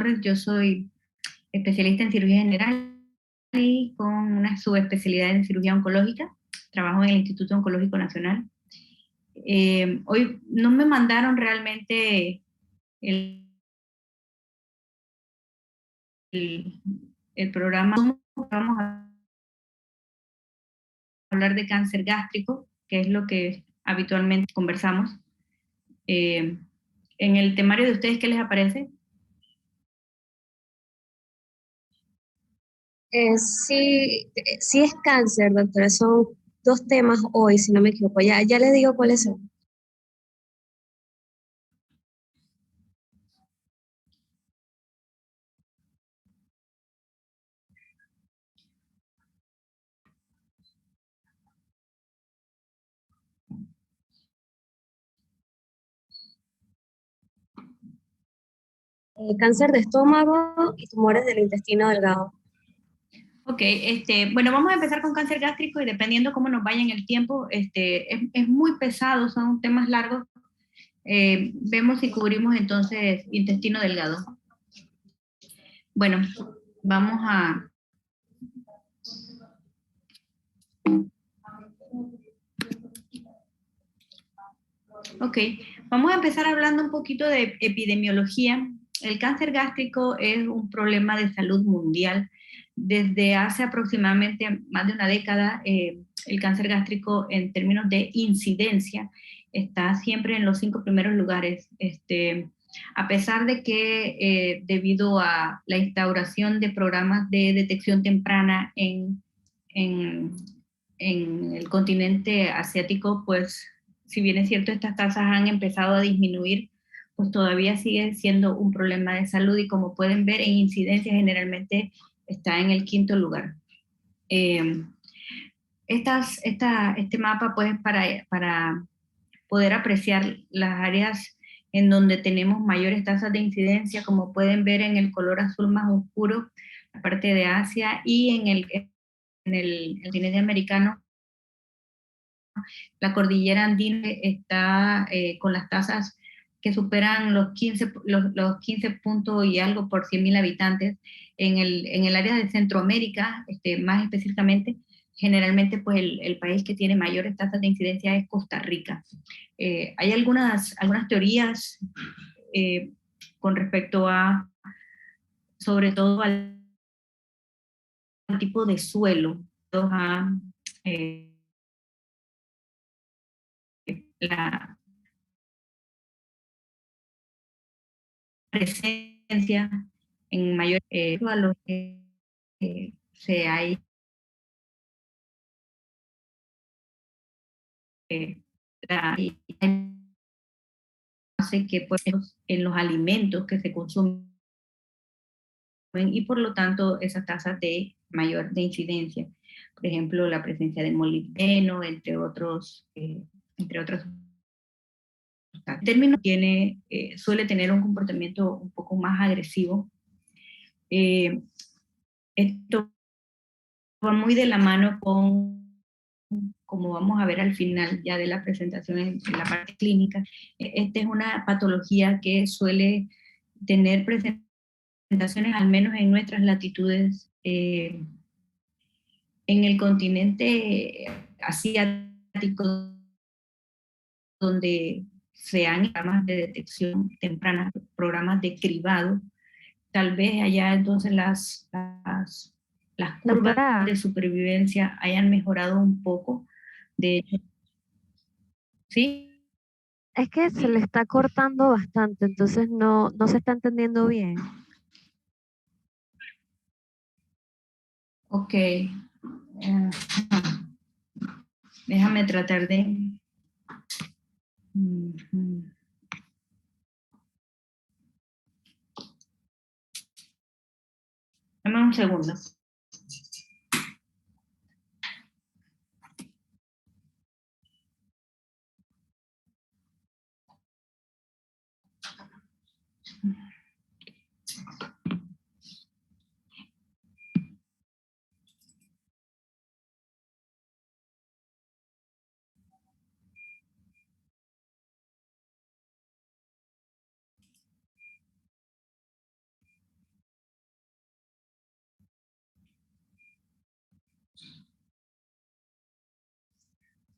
Torres, yo soy especialista en cirugía general y con una subespecialidad en cirugía oncológica. Trabajo en el Instituto Oncológico Nacional. Hoy no me mandaron realmente el, el, el programa. Vamos a hablar de cáncer gástrico, que es lo que habitualmente conversamos. En el temario de ustedes, ¿qué les aparece? Sí es cáncer, doctora. Son dos temas hoy, si no me equivoco. Ya les digo cuáles son. Cáncer de estómago y tumores del intestino delgado. Ok, bueno, vamos a empezar con cáncer gástrico y dependiendo cómo nos vaya en el tiempo, es muy pesado, son temas largos. Vemos si cubrimos entonces intestino delgado. Bueno, vamos a... Ok, vamos a empezar hablando un poquito de epidemiología. El cáncer gástrico es un problema de salud mundial. Desde hace aproximadamente más de una década, el cáncer gástrico en términos de incidencia está siempre en los 5 primeros lugares. A pesar de que debido a la instauración de programas de detección temprana en, en el continente asiático, pues si bien es cierto estas tasas han empezado a disminuir, pues todavía sigue siendo un problema de salud y como pueden ver en incidencia generalmente está en el 5.º lugar. Este mapa pues para poder apreciar las áreas en donde tenemos mayores tasas de incidencia, como pueden ver en el color azul más oscuro, la parte de Asia y en el continente americano, la cordillera andina está con las tasas que superan los 15 puntos y algo por 100.000 habitantes. En el área de Centroamérica, más específicamente, generalmente pues el país que tiene mayores tasas de incidencia es Costa Rica. Hay algunas teorías eh, con respecto a, sobre todo al tipo de suelo, a la presencia en mayor a los que se hay y hace que pues, en los alimentos que se consumen y por lo tanto esas tasas de mayor de incidencia, por ejemplo la presencia de molibdeno, entre otros. En términos suele tener un comportamiento un poco más agresivo. Esto va muy de la mano con, como vamos a ver al final ya de la presentación en la parte clínica, esta es una patología que suele tener presentaciones, al menos en nuestras latitudes, en el continente asiático, donde se han programas de detección temprana, programas de cribado, tal vez allá entonces las curvas Doctora, de supervivencia hayan mejorado un poco. De hecho, sí, es que se le está cortando bastante, entonces no se está entendiendo bien. ok. Déjame tratar de... Dame un segundo.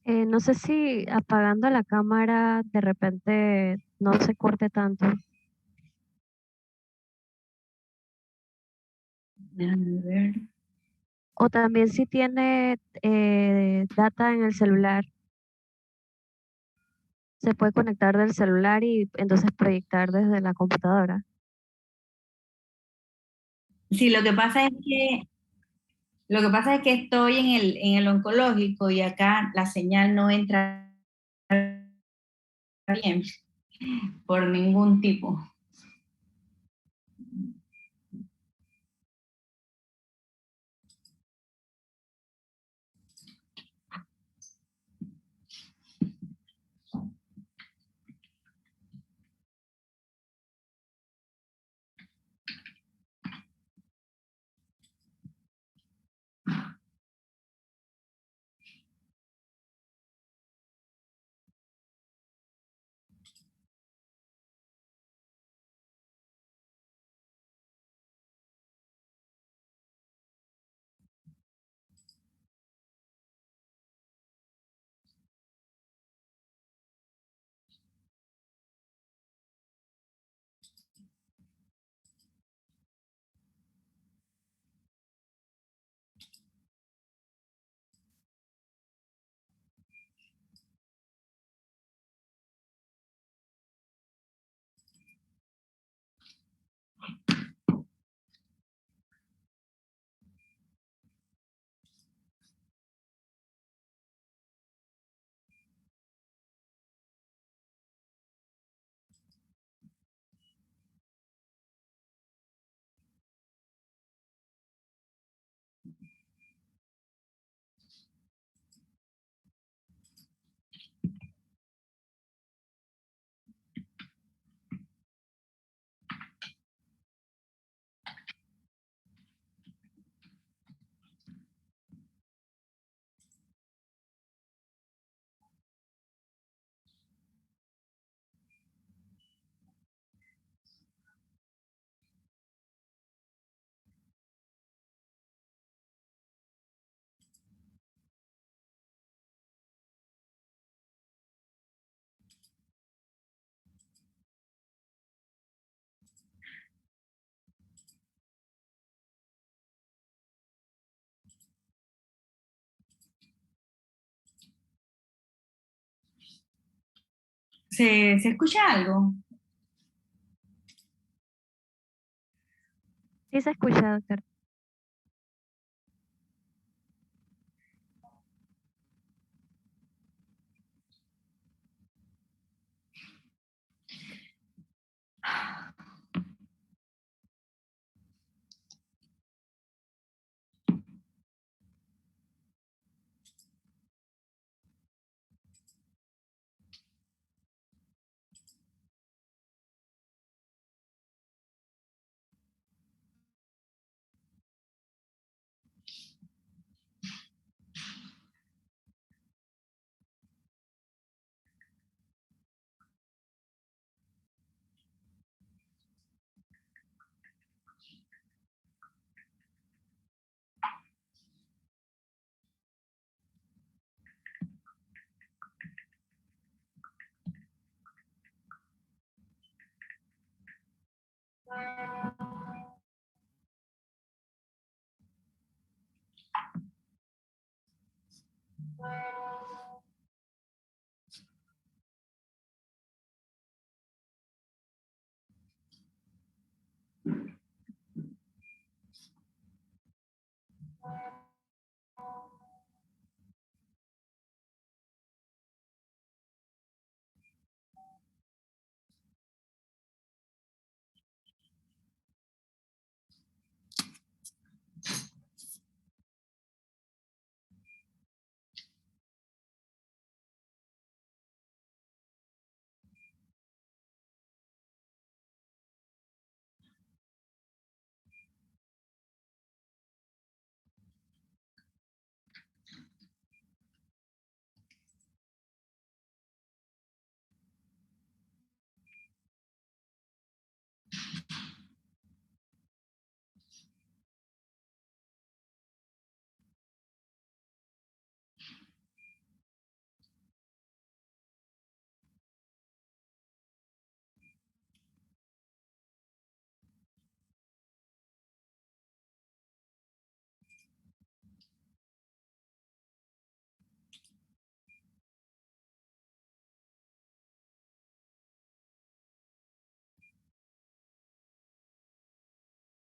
No sé si apagando la cámara de repente no se corte tanto. Déjame ver. O también si tiene data en el celular, se puede conectar del celular y entonces proyectar desde la computadora. Sí, lo que pasa es que estoy en el oncológico y acá la señal no entra bien por ningún tipo. Se escucha algo? Sí se escucha, doctor.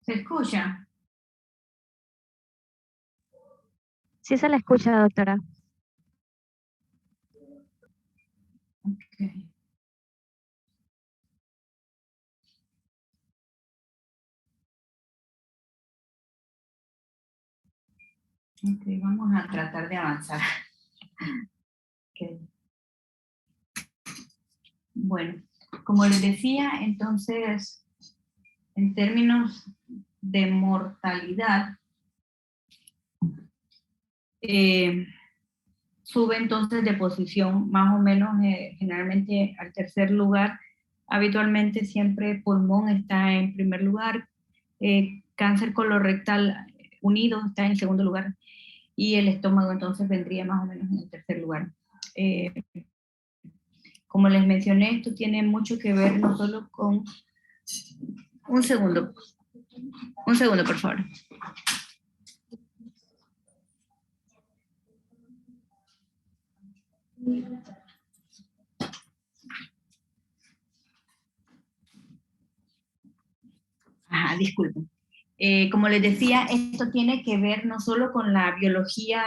¿Se escucha? Sí se la escucha, doctora. Ok. Ok, vamos a tratar de avanzar. Ok. Bueno, como les decía, entonces, en términos de mortalidad, sube entonces de posición más o menos generalmente al tercer lugar. Habitualmente siempre pulmón está en primer lugar, cáncer colorectal unido está en segundo lugar y el estómago entonces vendría más o menos en el tercer lugar. Como les mencioné, esto tiene mucho que ver no solo con... Un segundo, por favor. Ajá, disculpen. Como les decía, esto tiene que ver no solo con la biología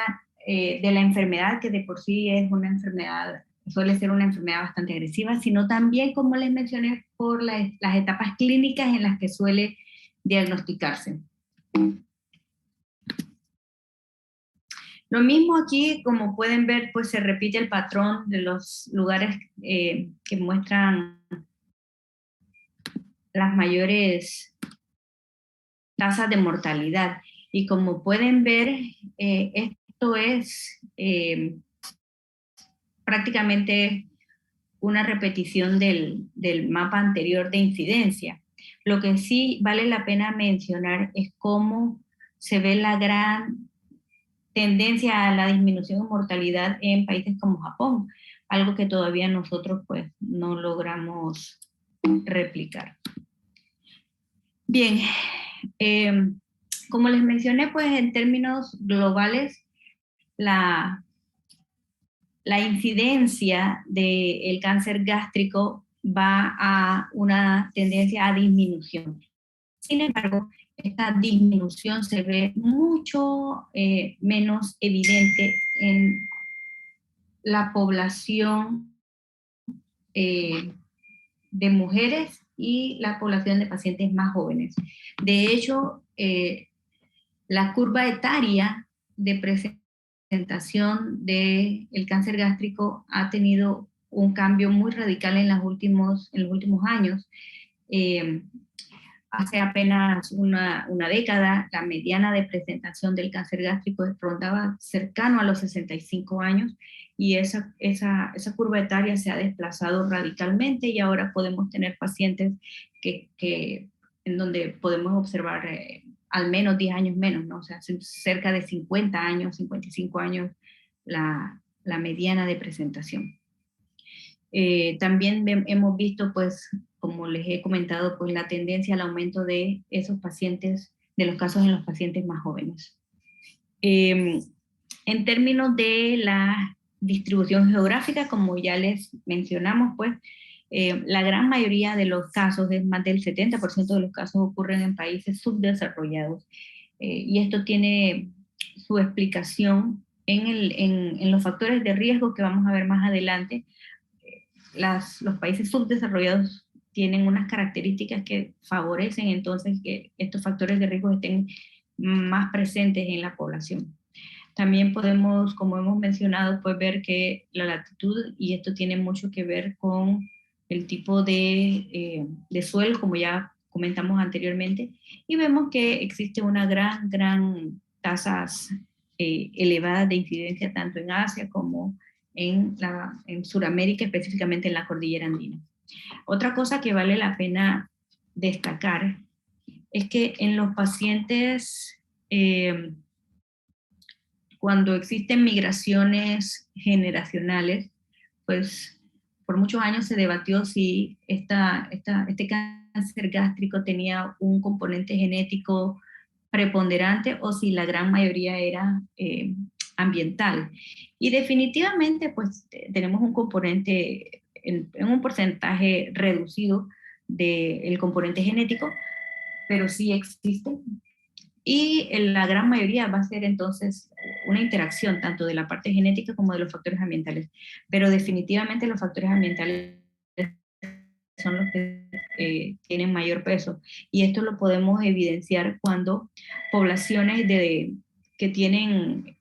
de la enfermedad, que de por sí es una enfermedad, suele ser una enfermedad bastante agresiva, sino también, como les mencioné, por las etapas clínicas en las que suele diagnosticarse. Lo mismo aquí, como pueden ver, pues se repite el patrón de los lugares que muestran las mayores tasas de mortalidad. Y como pueden ver, esto es prácticamente una repetición del mapa anterior de incidencia. Lo que sí vale la pena mencionar es cómo se ve la gran tendencia a la disminución de mortalidad en países como Japón, algo que todavía nosotros pues no logramos replicar. Bien, como les mencioné, pues en términos globales, la incidencia del cáncer gástrico va a una tendencia a disminución. Sin embargo, esta disminución se ve mucho menos evidente en la población de mujeres y la población de pacientes más jóvenes. De hecho, la curva etaria de presentación del cáncer gástrico ha tenido un cambio muy radical en los últimos años. Hace apenas una década, la mediana de presentación del cáncer gástrico rondaba cercano a los 65 años y esa curva etaria se ha desplazado radicalmente y ahora podemos tener pacientes en donde podemos observar al menos 10 años menos, ¿no? O sea, cerca de 50 años, 55 años la mediana de presentación. También hemos visto, pues, como les he comentado, pues la tendencia al aumento de esos pacientes, de los casos en los pacientes más jóvenes. En términos de la distribución geográfica, como ya les mencionamos, pues, la gran mayoría de los casos, es más del 70% de los casos ocurren en países subdesarrollados. Y esto tiene su explicación en los factores de riesgo que vamos a ver más adelante. Los países subdesarrollados tienen unas características que favorecen entonces que estos factores de riesgo estén más presentes en la población. También podemos, como hemos mencionado, pues ver que la latitud, y esto tiene mucho que ver con el tipo de suelo, como ya comentamos anteriormente, y vemos que existe una gran tasas elevadas de incidencia tanto en Asia como en Sudamérica, específicamente en la cordillera andina. Otra cosa que vale la pena destacar es que en los pacientes, cuando existen migraciones generacionales, pues por muchos años se debatió si este cáncer gástrico tenía un componente genético preponderante o si la gran mayoría era ambiental. Y definitivamente pues tenemos un componente en un porcentaje reducido del componente genético, pero sí existen. Y en la gran mayoría va a ser entonces una interacción tanto de la parte genética como de los factores ambientales. Pero definitivamente los factores ambientales son los que tienen mayor peso. Y esto lo podemos evidenciar cuando poblaciones que tienen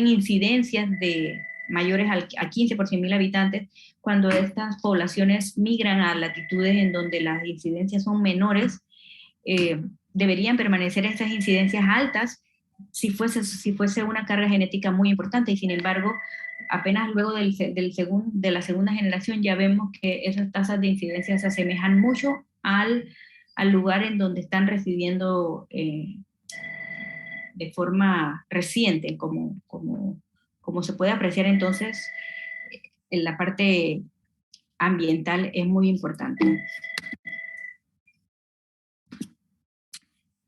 incidencias de mayores a 15 por 100.000 habitantes, cuando estas poblaciones migran a latitudes en donde las incidencias son menores, deberían permanecer estas incidencias altas si fuese una carga genética muy importante, y sin embargo, apenas luego de la segunda generación ya vemos que esas tasas de incidencia se asemejan mucho al lugar en donde están residiendo de forma reciente, como se puede apreciar entonces, en la parte ambiental es muy importante.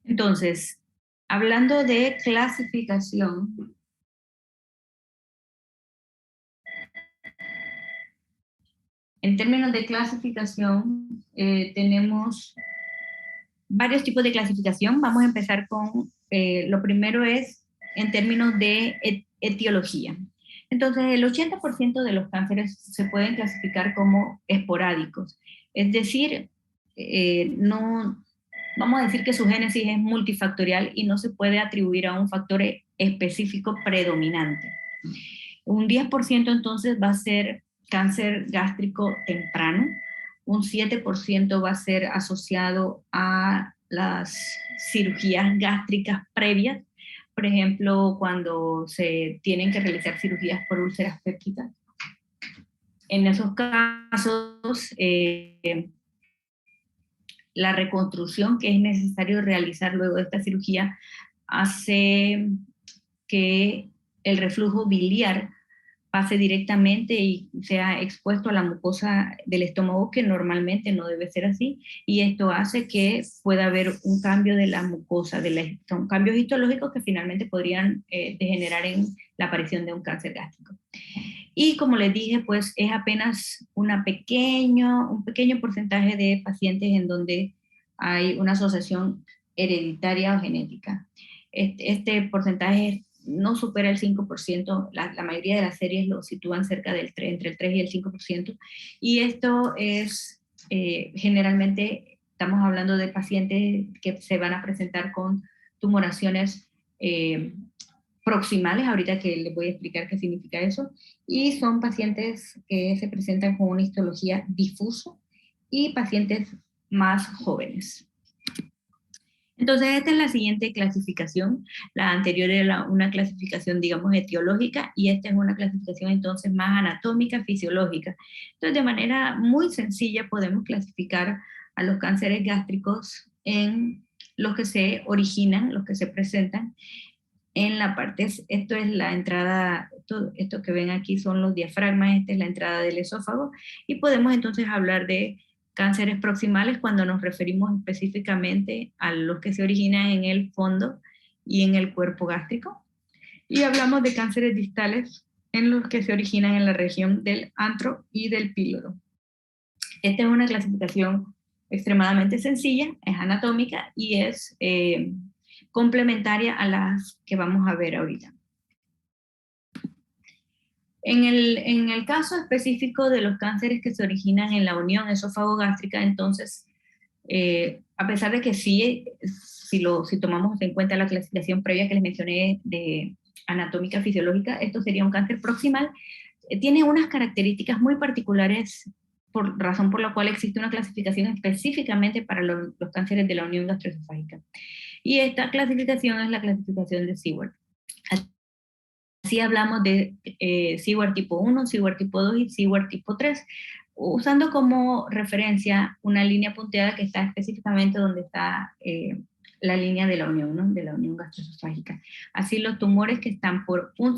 Entonces, hablando de clasificación, en términos de clasificación, tenemos varios tipos de clasificación. Vamos a empezar con, lo primero es en términos de etiología. Entonces, el 80% de los cánceres se pueden clasificar como esporádicos, es decir, no, vamos a decir que su génesis es multifactorial y no se puede atribuir a un factor específico predominante. Un 10% entonces va a ser cáncer gástrico temprano, un 7% va a ser asociado a las cirugías gástricas previas, por ejemplo, cuando se tienen que realizar cirugías por úlceras pépticas. En esos casos, la reconstrucción que es necesario realizar luego de esta cirugía hace que el reflujo biliar pase directamente y sea expuesto a la mucosa del estómago, que normalmente no debe ser así, y esto hace que pueda haber un cambio de la mucosa, son cambios histológicos que finalmente podrían degenerar en la aparición de un cáncer gástrico. Y como les dije, pues es apenas un pequeño porcentaje de pacientes en donde hay una asociación hereditaria o genética. Este porcentaje no supera el 5%, la mayoría de las series lo sitúan cerca entre el 3 y el 5%, y esto es generalmente, estamos hablando de pacientes que se van a presentar con tumoraciones proximales, ahorita que les voy a explicar qué significa eso, y son pacientes que se presentan con una histología difusa y pacientes más jóvenes. Entonces, esta es la siguiente clasificación. La anterior era una clasificación, digamos, etiológica, y esta es una clasificación entonces más anatómica, fisiológica. Entonces, de manera muy sencilla podemos clasificar a los cánceres gástricos en los que se originan, los que se presentan en la parte, esto es la entrada, esto que ven aquí son los diafragmas, esta es la entrada del esófago, y podemos entonces hablar de cánceres proximales cuando nos referimos específicamente a los que se originan en el fondo y en el cuerpo gástrico. Y hablamos de cánceres distales en los que se originan en la región del antro y del píloro. Esta es una clasificación extremadamente sencilla, es anatómica y es complementaria a las que vamos a ver ahorita. En el caso específico de los cánceres que se originan en la unión esófago-gástrica, entonces, a pesar de que sí, si tomamos en cuenta la clasificación previa que les mencioné de anatómica fisiológica, esto sería un cáncer proximal, tiene unas características muy particulares, razón por la cual existe una clasificación específicamente para los cánceres de la unión gastroesofágica. Y esta clasificación es la clasificación de Seward. Así hablamos de Seward tipo 1, Seward tipo 2 y Seward tipo 3, usando como referencia una línea punteada que está específicamente donde está la línea de la unión, ¿no? De la unión gastroesofágica. Así los tumores que están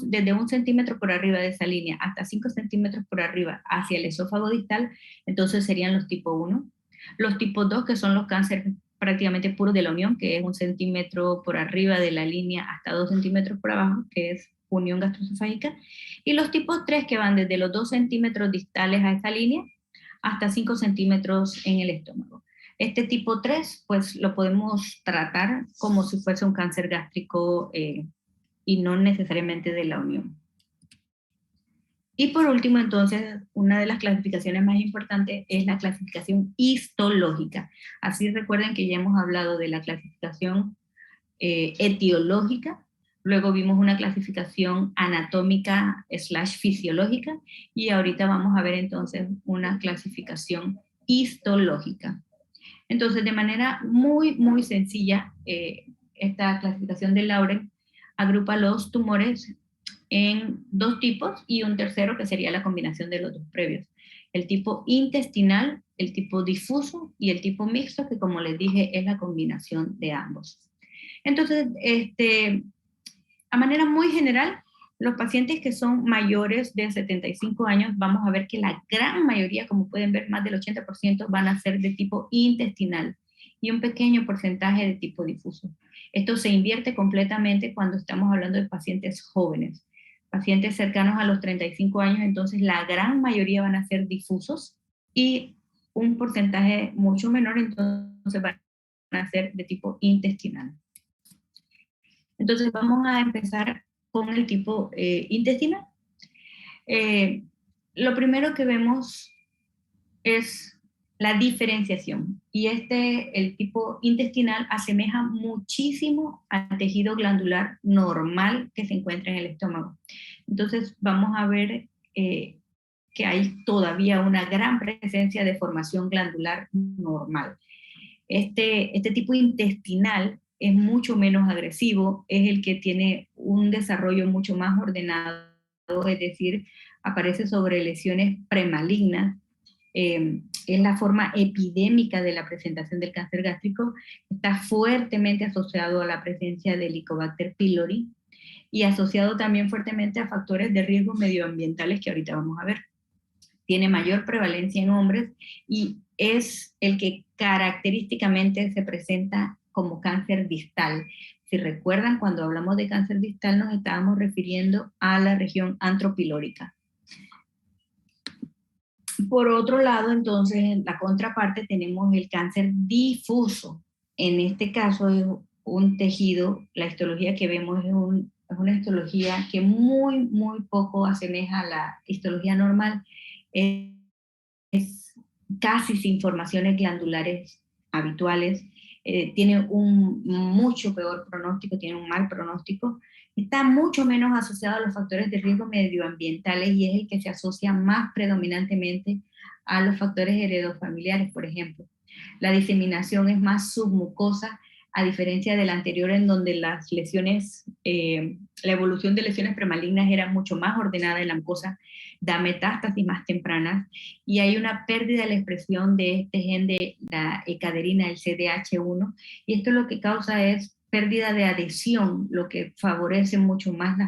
desde 1 centímetro por arriba de esa línea hasta 5 centímetros por arriba hacia el esófago distal, entonces serían los tipo 1. Los tipo 2, que son los cánceres prácticamente puros de la unión, que es 1 centímetro por arriba de la línea hasta 2 centímetros por abajo, que es unión gastroesofágica, y los tipos 3, que van desde los 2 centímetros distales a esa línea hasta 5 centímetros en el estómago. Este tipo 3, pues lo podemos tratar como si fuese un cáncer gástrico y no necesariamente de la unión. Y por último, entonces, una de las clasificaciones más importantes es la clasificación histológica. Así recuerden que ya hemos hablado de la clasificación etiológica, luego vimos una clasificación anatómica / fisiológica, y ahorita vamos a ver entonces una clasificación histológica. Entonces, de manera muy sencilla, esta clasificación de Lauren agrupa los tumores en 2 tipos y un tercero que sería la combinación de los 2 previos. El tipo intestinal, el tipo difuso y el tipo mixto, que como les dije es la combinación de ambos. Entonces, a manera muy general, los pacientes que son mayores de 75 años, vamos a ver que la gran mayoría, como pueden ver, más del 80% van a ser de tipo intestinal y un pequeño porcentaje de tipo difuso. Esto se invierte completamente cuando estamos hablando de pacientes jóvenes. Pacientes cercanos a los 35 años, entonces la gran mayoría van a ser difusos y un porcentaje mucho menor, entonces van a ser de tipo intestinal. Entonces vamos a empezar con el tipo intestinal. Lo primero que vemos es la diferenciación, y el tipo intestinal asemeja muchísimo al tejido glandular normal que se encuentra en el estómago. Entonces vamos a ver que hay todavía una gran presencia de formación glandular normal. Este tipo intestinal es mucho menos agresivo, es el que tiene un desarrollo mucho más ordenado, es decir, aparece sobre lesiones premalignas. Es la forma epidémica de la presentación del cáncer gástrico, está fuertemente asociado a la presencia del Helicobacter pylori y asociado también fuertemente a factores de riesgo medioambientales que ahorita vamos a ver. Tiene mayor prevalencia en hombres y es el que característicamente se presenta como cáncer distal. Si recuerdan, cuando hablamos de cáncer distal nos estábamos refiriendo a la región antropilórica. Por otro lado, entonces, en la contraparte tenemos el cáncer difuso. En este caso es un tejido, la histología que vemos es una histología que muy poco asemeja a la histología normal. Es casi sin formaciones glandulares habituales, tiene un mucho peor pronóstico, tiene un mal pronóstico, está mucho menos asociado a los factores de riesgo medioambientales y es el que se asocia más predominantemente a los factores heredofamiliares, por ejemplo. La diseminación es más submucosa, a diferencia del anterior en donde las lesiones, la evolución de lesiones premalignas era mucho más ordenada en la mucosa, da metástasis más tempranas y hay una pérdida de la expresión de este gen de la caderina, el CDH1, y esto lo que causa es pérdida de adhesión, lo que favorece mucho más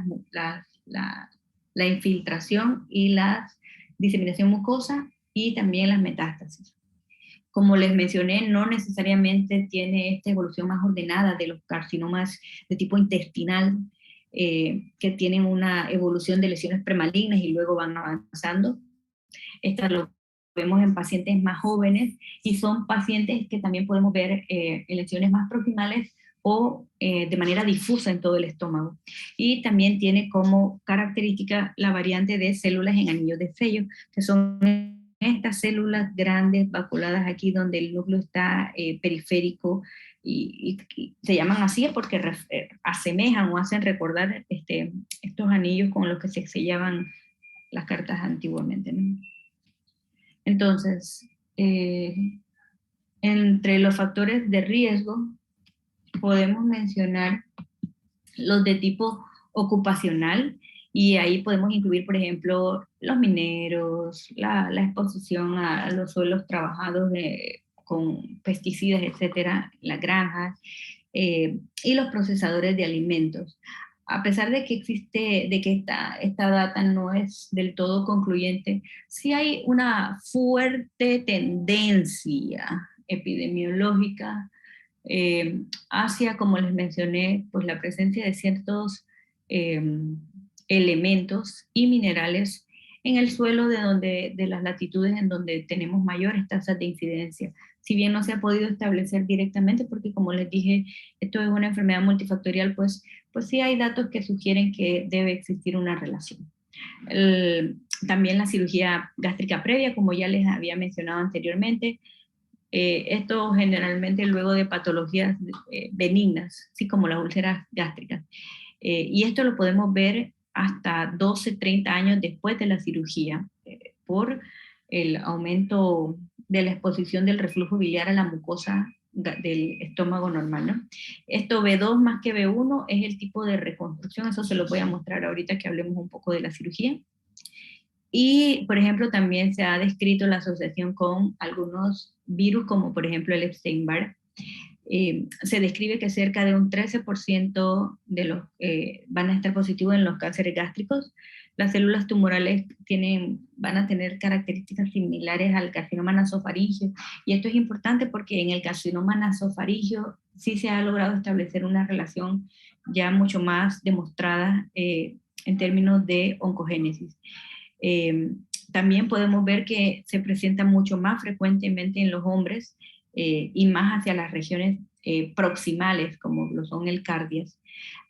la infiltración y la diseminación mucosa y también las metástasis. Como les mencioné, no necesariamente tiene esta evolución más ordenada de los carcinomas de tipo intestinal, que tienen una evolución de lesiones premalignas y luego van avanzando. Esta lo vemos en pacientes más jóvenes y son pacientes que también podemos ver en lesiones más proximales o de manera difusa en todo el estómago. Y también tiene como característica la variante de células en anillos de sello, que son estas células grandes vaculadas aquí donde el núcleo está periférico y se llaman así porque asemejan o hacen recordar estos anillos con los que se sellaban las cartas antiguamente, ¿no? Entonces, entre los factores de riesgo podemos mencionar los de tipo ocupacional, y ahí podemos incluir, por ejemplo, los mineros, la exposición a los suelos trabajados con pesticidas, etcétera, las granjas, y los procesadores de alimentos. A pesar de que esta data no es del todo concluyente, sí hay una fuerte tendencia epidemiológica hacia, como les mencioné, pues la presencia de ciertos elementos y minerales en el suelo de las latitudes en donde tenemos mayores tasas de incidencia si bien no se ha podido establecer directamente, porque como les dije, esto es una enfermedad multifactorial, pues sí hay datos que sugieren que debe existir una relación. También la cirugía gástrica previa, como ya les había mencionado anteriormente, esto generalmente luego de patologías benignas, así como las úlceras gástricas. Y esto lo podemos ver hasta 12, 30 años después de la cirugía, por el aumento de la exposición del reflujo biliar a la mucosa del estómago normal, ¿no? Esto B2 más que B1 es el tipo de reconstrucción, eso se lo voy a mostrar ahorita que hablemos un poco de la cirugía. Y, por ejemplo, también se ha descrito la asociación con algunos virus, como por ejemplo el Epstein-Barr. Se describe que cerca de un 13% de los van a estar positivos en los cánceres gástricos. Las células tumorales van a tener características similares al carcinoma nasofaríngeo. Y esto es importante porque en el carcinoma nasofaríngeo sí se ha logrado establecer una relación ya mucho más demostrada en términos de oncogénesis. También podemos ver que se presenta mucho más frecuentemente en los hombres y más hacia las regiones proximales, como lo son el cardias.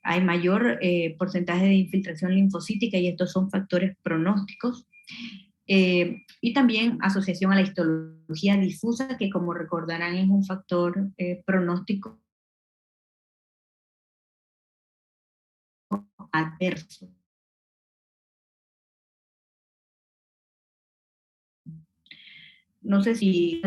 Hay mayor porcentaje de infiltración linfocítica y estos son factores pronósticos. Y también asociación a la histología difusa, que como recordarán es un factor pronóstico adverso. No sé si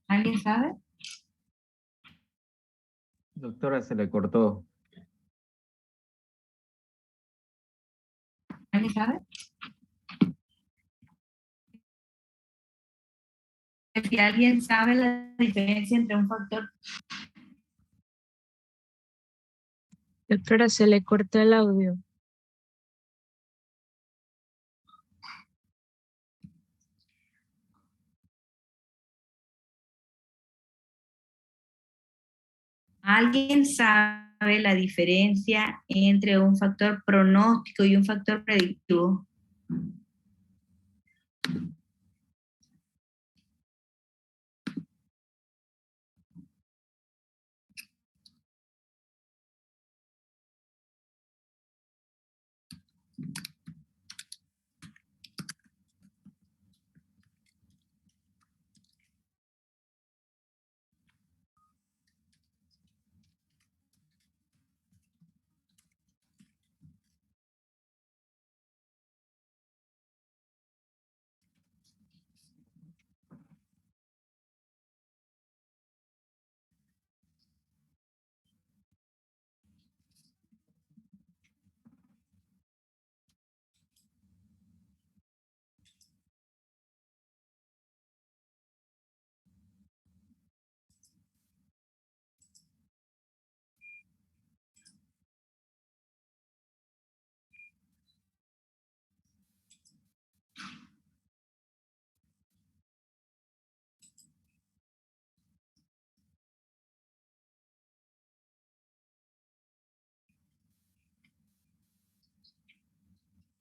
¿alguien sabe? Doctora, se le cortó. ¿Alguien sabe? Si alguien sabe la diferencia entre un factor. Doctora, se le cortó el audio. ¿Alguien sabe la diferencia entre un factor pronóstico y un factor predictivo?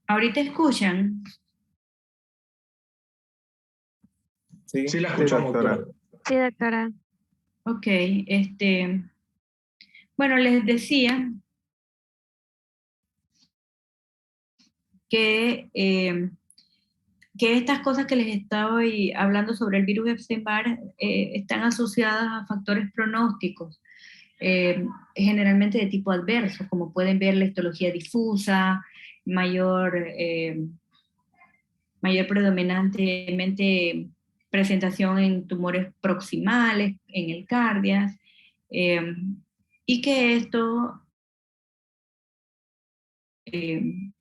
¿Ahorita escuchan? Sí, la escuchamos, doctora. Sí, doctora. Ok, bueno, les decía que estas cosas que les estoy hablando sobre el virus Epstein-Barr están asociadas a factores pronósticos, generalmente de tipo adverso, como pueden ver la histología difusa, mayor predominantemente presentación en tumores proximales, en el cardias, y que esto, eh,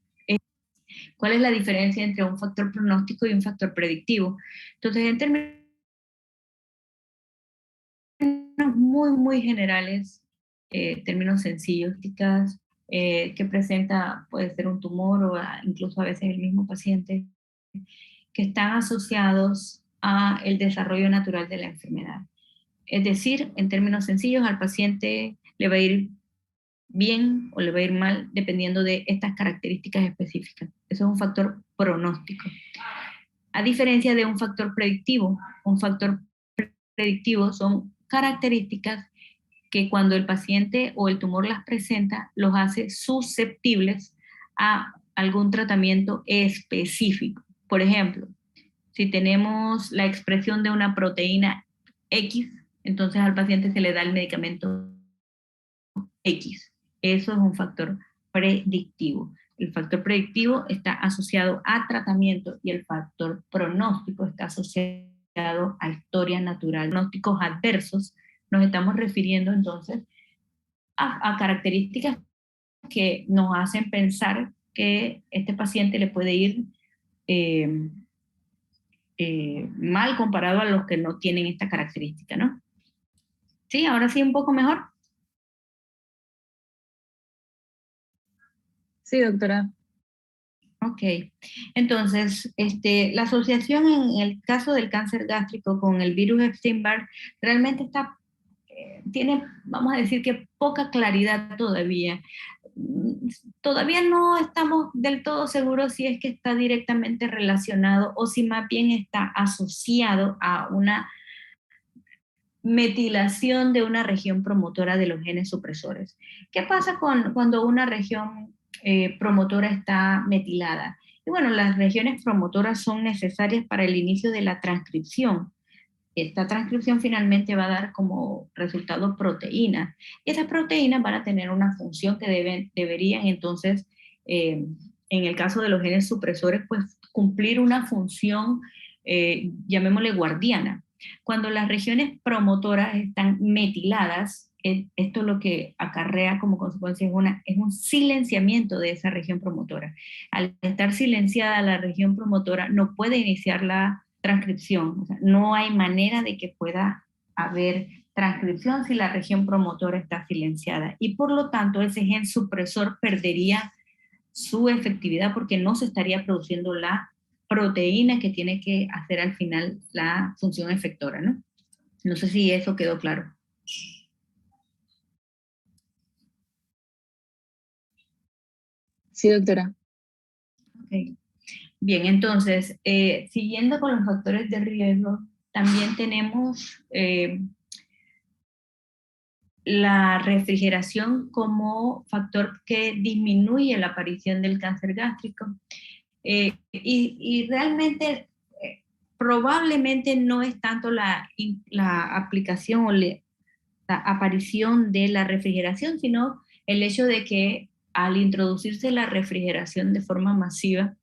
¿cuál es la diferencia entre un factor pronóstico y un factor predictivo? Entonces, en términos muy generales, términos sencillos, que presenta, puede ser un tumor o incluso a veces el mismo paciente, que están asociados a el desarrollo natural de la enfermedad. Es decir, en términos sencillos, al paciente le va a ir bien o le va a ir mal dependiendo de estas características específicas. Eso es un factor pronóstico. A diferencia de un factor predictivo. Un factor predictivo son características que cuando el paciente o el tumor las presenta, los hace susceptibles a algún tratamiento específico. Por ejemplo, si tenemos la expresión de una proteína X, entonces al paciente se le da el medicamento X. Eso es un factor predictivo. El factor predictivo está asociado a tratamiento y el factor pronóstico está asociado a historia natural. Pronósticos adversos nos estamos refiriendo entonces a características que nos hacen pensar que este paciente le puede ir mal comparado a los que no tienen esta característica, ¿no? Sí, ahora sí un poco mejor. Sí, doctora. Ok, entonces la asociación en el caso del cáncer gástrico con el virus Epstein-Barr realmente tiene, vamos a decir que poca claridad todavía. Todavía no estamos del todo seguros si es que está directamente relacionado o si más bien está asociado a una metilación de una región promotora de los genes supresores. ¿Qué pasa cuando una región promotora está metilada? Y bueno, las regiones promotoras son necesarias para el inicio de la transcripción. Esta transcripción finalmente va a dar como resultado proteínas. Y esas proteínas van a tener una función que deberían entonces, en el caso de los genes supresores, pues cumplir una función, llamémosle guardiana. Cuando las regiones promotoras están metiladas, esto lo que acarrea como consecuencia es un silenciamiento de esa región promotora. Al estar silenciada la región promotora, no puede iniciar la transcripción. O sea, no hay manera de que pueda haber transcripción si la región promotora está silenciada. Y por lo tanto, ese gen supresor perdería su efectividad porque no se estaría produciendo la proteína que tiene que hacer al final la función efectora, ¿no? No sé si eso quedó claro. Sí, doctora. Okay. Bien, entonces, siguiendo con los factores de riesgo, también tenemos la refrigeración como factor que disminuye la aparición del cáncer gástrico. Y realmente, probablemente no es tanto la aplicación o la aparición de la refrigeración, sino el hecho de que al introducirse la refrigeración de forma masiva,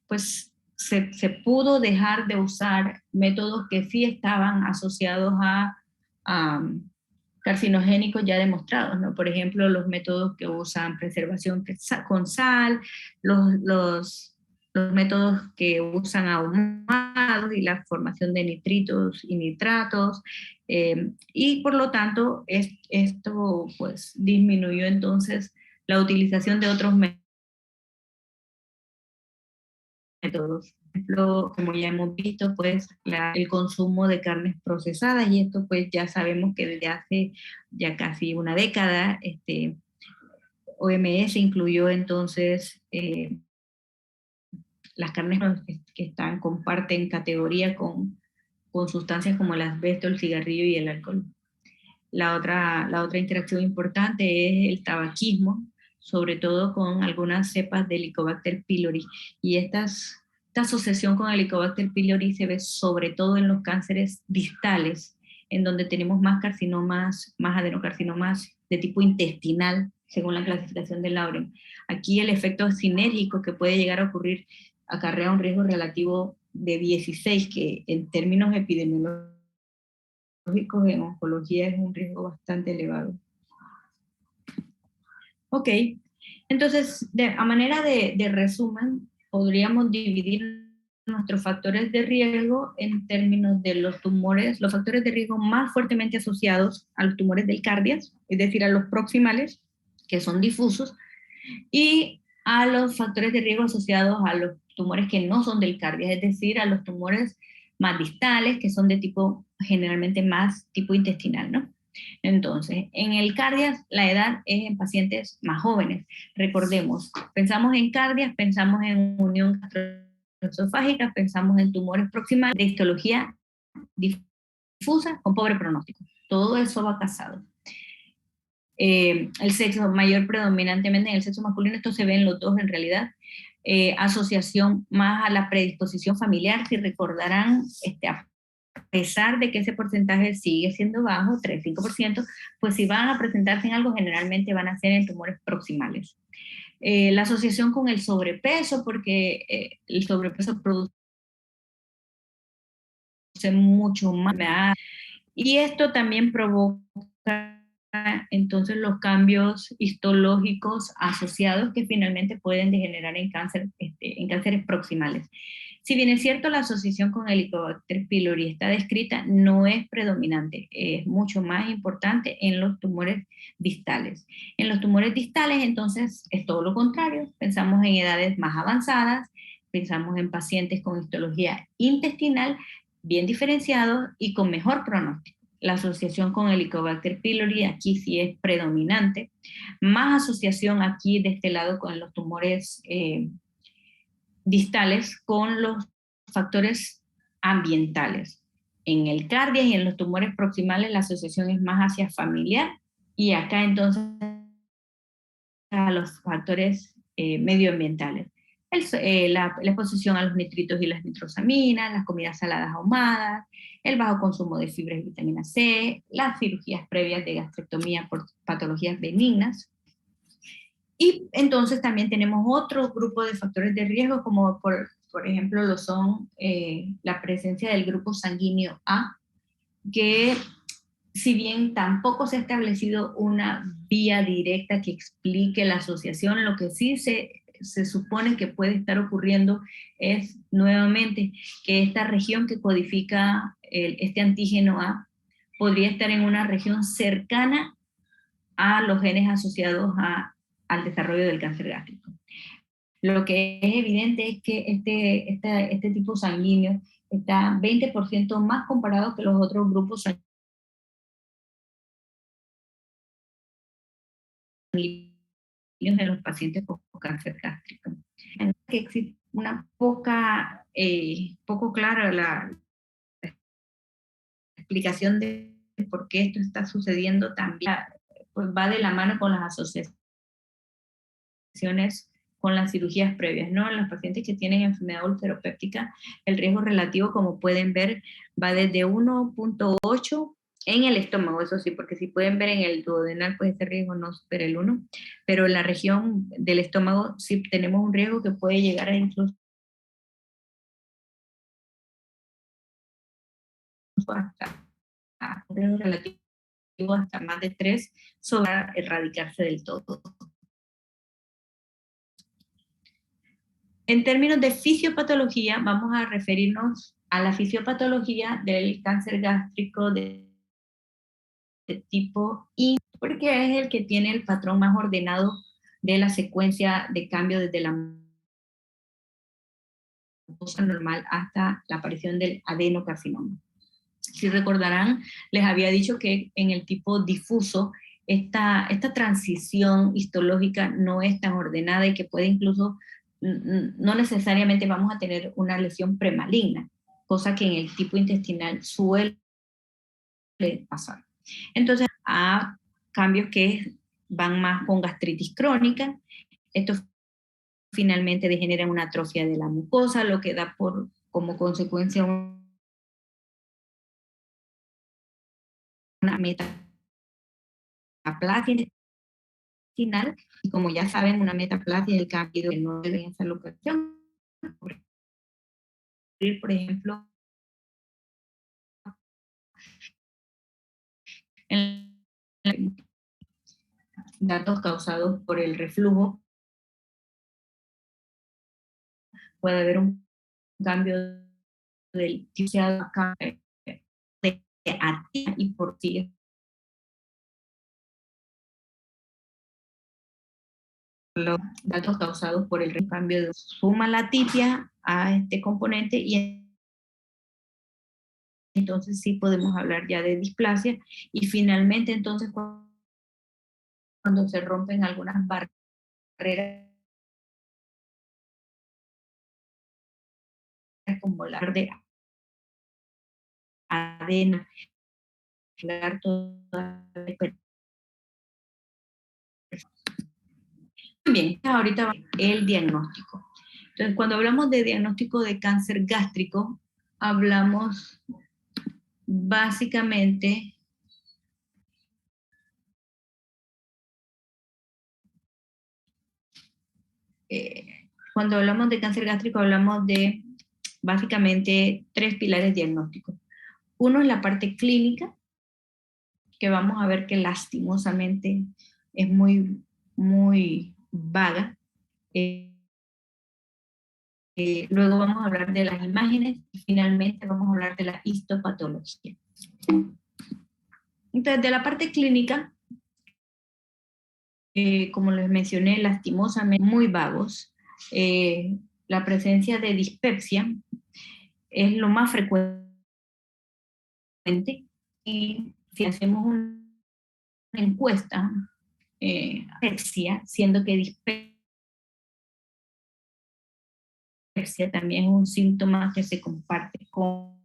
pues se pudo dejar de usar métodos que sí estaban asociados a carcinogénicos ya demostrados, ¿no? Por ejemplo, los métodos que usan preservación con sal, los métodos que usan ahumados y la formación de nitritos y nitratos, y por lo tanto esto pues disminuyó entonces la utilización de otros métodos. Por ejemplo, como ya hemos visto, pues el consumo de carnes procesadas, y esto pues ya sabemos que desde hace ya casi una década, OMS incluyó entonces las carnes que comparten categoría con sustancias como el asbesto, el cigarrillo y el alcohol. La otra interacción importante es el tabaquismo, sobre todo con algunas cepas de Helicobacter pylori. Y esta asociación con Helicobacter pylori se ve sobre todo en los cánceres distales, en donde tenemos más carcinomas, más adenocarcinomas de tipo intestinal, según la clasificación de Lauren. Aquí el efecto sinérgico que puede llegar a ocurrir acarrea un riesgo relativo de 16, que en términos epidemiológicos en oncología es un riesgo bastante elevado. Ok, entonces a manera de resumen, podríamos dividir nuestros factores de riesgo en términos de los tumores, los factores de riesgo más fuertemente asociados a los tumores del cardias, es decir, a los proximales, que son difusos, y a los factores de riesgo asociados a los tumores que no son del cardias, es decir, a los tumores más distales, que son de tipo, generalmente más tipo intestinal, ¿no? Entonces, en el cardias, la edad es en pacientes más jóvenes. Recordemos, pensamos en cardias, pensamos en unión gastroesofágica, pensamos en tumores proximales de histología difusa con pobre pronóstico. Todo eso va casado. El sexo mayor predominantemente en el sexo masculino, esto se ve en los dos en realidad, asociación más a la predisposición familiar, si recordarán, a pesar de que ese porcentaje sigue siendo bajo, 3-5%, pues si van a presentarse en algo, generalmente van a ser en tumores proximales. La asociación con el sobrepeso, porque el sobrepeso produce mucho más, y esto también provoca entonces los cambios histológicos asociados que finalmente pueden degenerar en cáncer, en cánceres proximales. Si bien es cierto, la asociación con Helicobacter pylori está descrita, no es predominante, es mucho más importante en los tumores distales. En los tumores distales, entonces, es todo lo contrario, pensamos en edades más avanzadas, pensamos en pacientes con histología intestinal, bien diferenciados y con mejor pronóstico. La asociación con Helicobacter pylori aquí sí es predominante, más asociación aquí de este lado con los tumores distales con los factores ambientales. En el cardias y en los tumores proximales la asociación es más hacia familiar, y acá entonces a los factores medioambientales. La exposición a los nitritos y las nitrosaminas, las comidas saladas ahumadas, el bajo consumo de fibra y vitamina C, las cirugías previas de gastrectomía por patologías benignas. Y entonces también tenemos otro grupo de factores de riesgo, como por ejemplo lo son la presencia del grupo sanguíneo A, que si bien tampoco se ha establecido una vía directa que explique la asociación, lo que sí se supone que puede estar ocurriendo es nuevamente que esta región que codifica este antígeno A podría estar en una región cercana a los genes asociados al desarrollo del cáncer gástrico. Lo que es evidente es que este tipo sanguíneo está 20% más comparado que los otros grupos sanguíneos de los pacientes con cáncer gástrico. Que existe una poco clara la explicación de por qué esto está sucediendo también, pues va de la mano con las asociaciones con las cirugías previas, ¿no? En los pacientes que tienen enfermedad ulceropéptica, el riesgo relativo, como pueden ver, va desde 1.8 en el estómago, eso sí, porque si pueden ver en el duodenal, pues ese riesgo no supera el 1, pero en la región del estómago sí tenemos un riesgo que puede llegar a incluso hasta un riesgo relativo hasta más de 3 sobre erradicarse del todo. En términos de fisiopatología, vamos a referirnos a la fisiopatología del cáncer gástrico de tipo I, porque es el que tiene el patrón más ordenado de la secuencia de cambio desde la mucosa normal hasta la aparición del adenocarcinoma. Si recordarán, les había dicho que en el tipo difuso esta transición histológica no es tan ordenada y que puede incluso, no necesariamente vamos a tener una lesión premaligna, cosa que en el tipo intestinal suele pasar. Entonces, a cambios que van más con gastritis crónica, esto finalmente degenera una atrofia de la mucosa, lo que da como consecuencia una metaplasia intestinal, y como ya saben, una metaplasia es el cambio que no debe en esa locación. Por ejemplo, en datos causados por el reflujo, puede haber un cambio del de actividad y por sí los datos causados por el cambio de suma la tipia a este componente y entonces sí podemos hablar ya de displasia y finalmente entonces cuando se rompen algunas barreras como la de adena, bien, ahorita el diagnóstico. Entonces, cuando hablamos de diagnóstico de cáncer gástrico, hablamos básicamente cuando hablamos de cáncer gástrico hablamos de básicamente 3 pilares diagnósticos. Uno es la parte clínica, que vamos a ver que lastimosamente es muy, muy vaga. Luego vamos a hablar de las imágenes y finalmente vamos a hablar de la histopatología. Entonces, de la parte clínica, como les mencioné, lastimosamente muy vagos. La presencia de dispepsia es lo más frecuente y si hacemos una encuesta, dispepsia, siendo que dispepsia también es un síntoma que se comparte con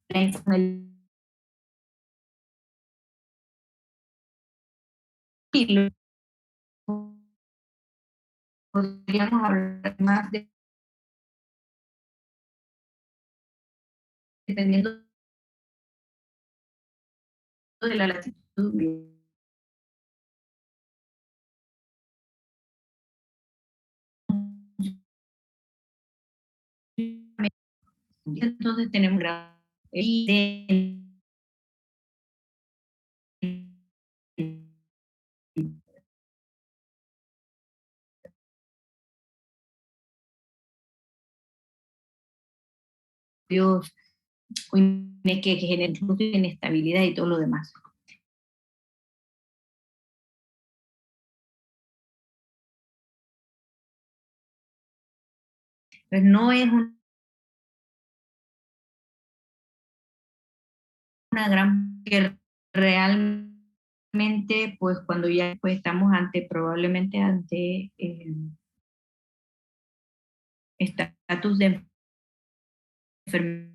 la enfermedad. Podríamos hablar más dependiendo de la latitud. Entonces tenemos que genera incluso inestabilidad y todo lo demás. Pues no es una gran que realmente, pues cuando ya pues, estamos probablemente ante estatus de enfermedad,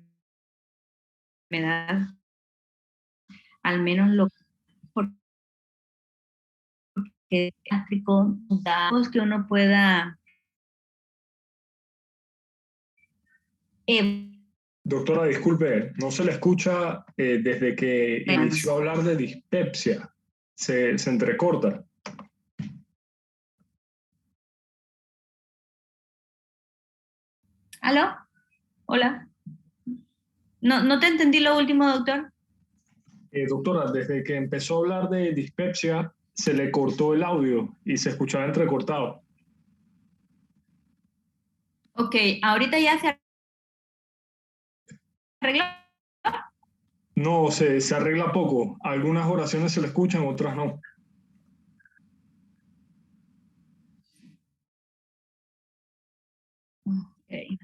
al menos lo que gástrico datos que uno pueda Doctora, disculpe, no se le escucha desde que inició a hablar de dispepsia. Se entrecorta. ¿Aló? Hola. No te entendí lo último, doctor. Doctora, desde que empezó a hablar de dispepsia, se le cortó el audio y se escuchaba entrecortado. Ok, ahorita ya se arregló. No, se arregla poco. Algunas oraciones se le escuchan, otras no. Okay.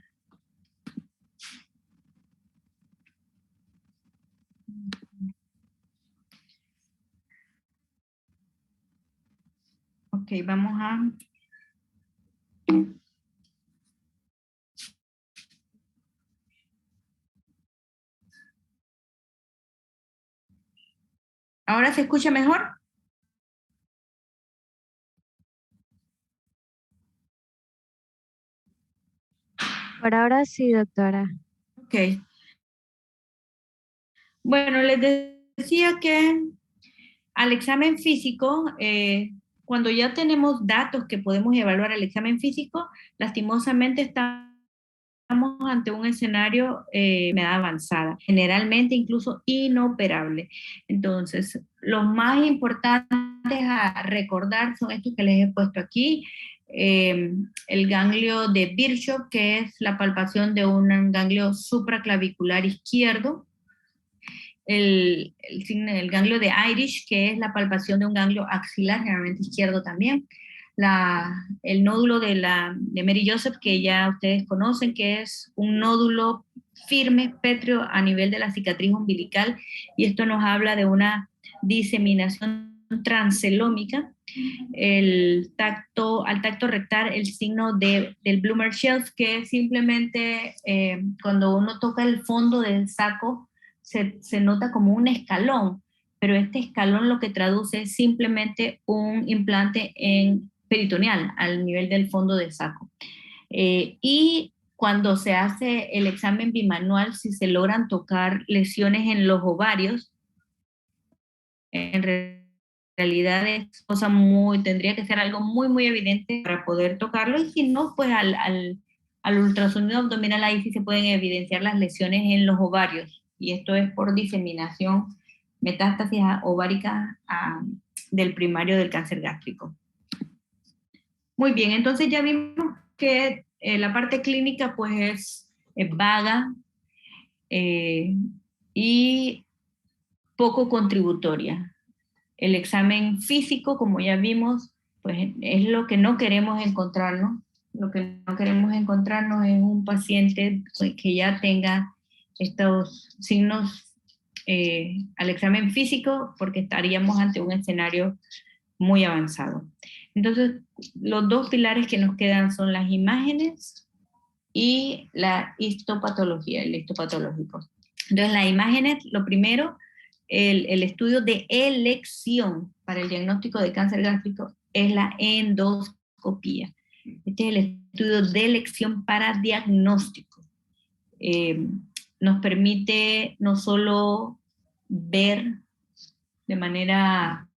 Ok, vamos a... ¿Ahora se escucha mejor? Por ahora sí, doctora. Ok. Bueno, les decía que al examen físico, cuando ya tenemos datos que podemos evaluar el examen físico, lastimosamente estamos ante un escenario de enfermedad avanzada, generalmente incluso inoperable. Entonces, los más importantes a recordar son estos que les he puesto aquí. el ganglio de Virchow, que es la palpación de un ganglio supraclavicular izquierdo, el ganglio de Irish, que es la palpación de un ganglio axilar, generalmente izquierdo también, el nódulo de Mary Joseph, que ya ustedes conocen, que es un nódulo firme, pétreo, a nivel de la cicatriz umbilical, y esto nos habla de una diseminación transcelómica. Al tacto rectal, el signo del Bloomer Shelf, que es simplemente cuando uno toca el fondo del saco, se nota como un escalón, pero este escalón lo que traduce es simplemente un implante peritoneal al nivel del fondo del saco. Y cuando se hace el examen bimanual, si se logran tocar lesiones en los ovarios, en realidad es cosa tendría que ser algo muy, muy evidente para poder tocarlo, y si no, pues al ultrasonido abdominal ahí sí se pueden evidenciar las lesiones en los ovarios, y esto es por diseminación, metástasis ovárica del primario del cáncer gástrico. Muy bien, entonces ya vimos que la parte clínica pues es vaga y poco contributoria. El examen físico, como ya vimos, pues es lo que no queremos encontrarnos. Lo que no queremos encontrarnos es un paciente que ya tenga estos signos al examen físico, porque estaríamos ante un escenario muy avanzado. Entonces, los dos pilares que nos quedan son las imágenes y la histopatología, el histopatológico. Entonces, las imágenes, lo primero, el estudio de elección para el diagnóstico de cáncer gástrico es la endoscopía. Este es el estudio de elección para diagnóstico. Nos permite no solo ver de manera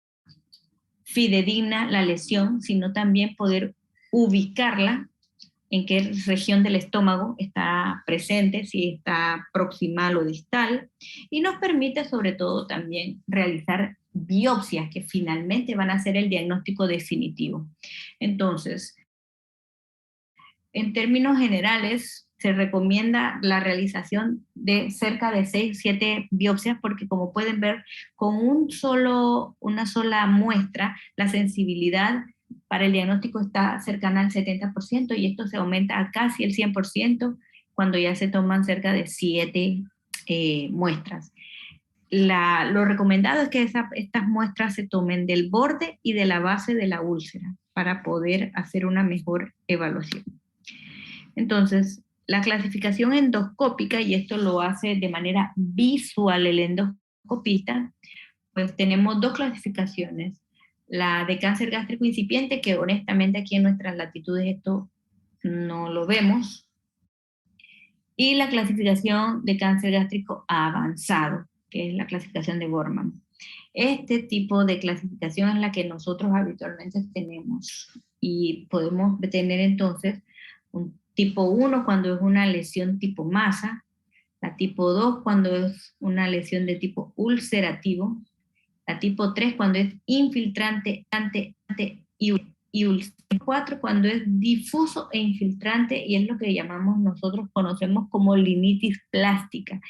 fidedigna la lesión, sino también poder ubicarla, en qué región del estómago está presente, si está proximal o distal, y nos permite sobre todo también realizar biopsias que finalmente van a ser el diagnóstico definitivo. Entonces, en términos generales, se recomienda la realización de cerca de 6-7 biopsias, porque como pueden ver, con una sola muestra, la sensibilidad para el diagnóstico está cercana al 70%, y esto se aumenta a casi el 100% cuando ya se toman cerca de 7 muestras. Lo recomendado es que estas muestras se tomen del borde y de la base de la úlcera para poder hacer una mejor evaluación. Entonces, la clasificación endoscópica, y esto lo hace de manera visual el endoscopista, pues tenemos dos clasificaciones. La de cáncer gástrico incipiente, que honestamente aquí en nuestras latitudes esto no lo vemos, y la clasificación de cáncer gástrico avanzado, que es la clasificación de Gorman. Este tipo de clasificación es la que nosotros habitualmente tenemos, y podemos tener entonces un tipo 1 cuando es una lesión tipo masa, la tipo 2 cuando es una lesión de tipo ulcerativo, la tipo 3 cuando es infiltrante y ulcerativo, 4 cuando es difuso e infiltrante, y es lo que conocemos como linitis plástica.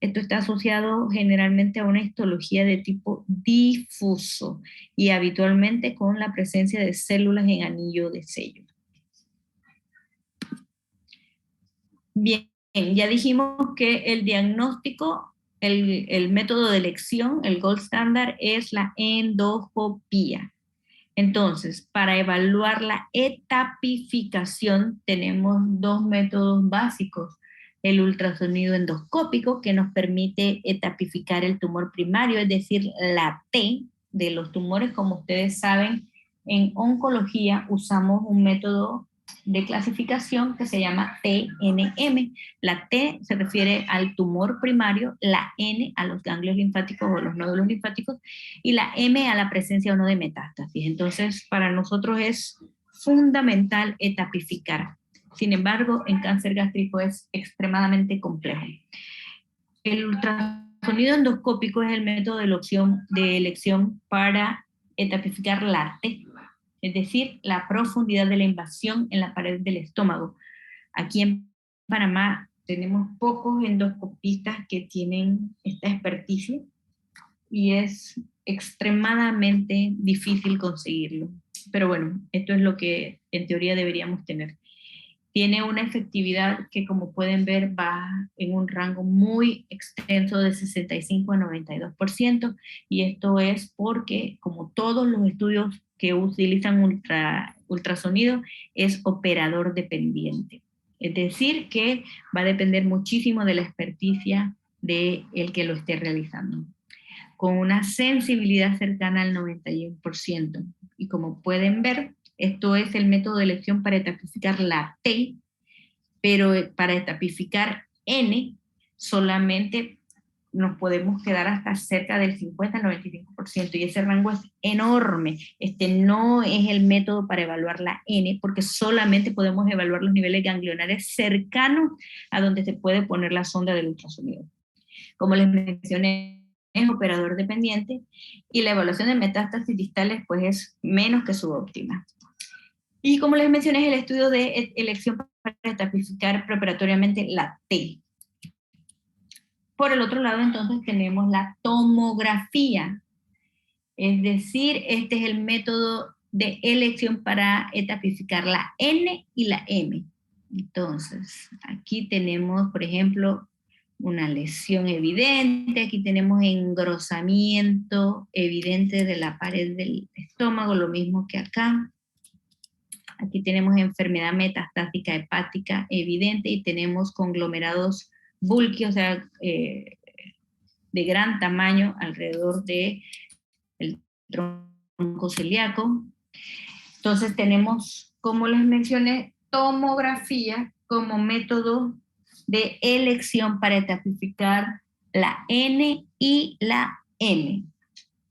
Esto está asociado generalmente a una histología de tipo difuso y habitualmente con la presencia de células en anillo de sello. Bien, ya dijimos que el diagnóstico, el método de elección, el gold standard, es la endoscopía. Entonces, para evaluar la etapificación tenemos dos métodos básicos. El ultrasonido endoscópico, que nos permite etapificar el tumor primario, es decir, la T de los tumores. Como ustedes saben, en oncología usamos un método de clasificación que se llama TNM. La T se refiere al tumor primario, la N a los ganglios linfáticos o los nódulos linfáticos, y la M a la presencia o no de metástasis. Entonces, para nosotros es fundamental etapificar. Sin embargo, en cáncer gástrico es extremadamente complejo. El ultrasonido endoscópico es el método de elección para etapificar la T. es decir, la profundidad de la invasión en la pared del estómago. Aquí en Panamá tenemos pocos endoscopistas que tienen esta experticia y es extremadamente difícil conseguirlo. Pero bueno, esto es lo que en teoría deberíamos tener. Tiene una efectividad que, como pueden ver, va en un rango muy extenso de 65 a 92%, y esto es porque, como todos los estudios que utilizan ultrasonido, es operador dependiente. Es decir, que va a depender muchísimo de la experticia del que lo esté realizando, con una sensibilidad cercana al 91%. Y como pueden ver, esto es el método de elección para etapificar la T, pero para etapificar N solamente nos podemos quedar hasta cerca del 50 al 95%, y ese rango es enorme. Este no es el método para evaluar la N, porque solamente podemos evaluar los niveles ganglionares cercanos a donde se puede poner la sonda del ultrasonido. Como les mencioné, es operador dependiente, y la evaluación de metástasis distales pues es menos que subóptima. Y como les mencioné, es el estudio de elección para etapificar preoperatoriamente la T. Por el otro lado, entonces, tenemos la tomografía. Es decir, este es el método de elección para etapificar la N y la M. Entonces, aquí tenemos, por ejemplo, una lesión evidente, aquí tenemos engrosamiento evidente de la pared del estómago, lo mismo que acá. Aquí tenemos enfermedad metastática hepática evidente, y tenemos conglomerados bulky, o sea, de gran tamaño alrededor del tronco celíaco. Entonces tenemos, como les mencioné, tomografía como método de elección para etapificar la N y la M.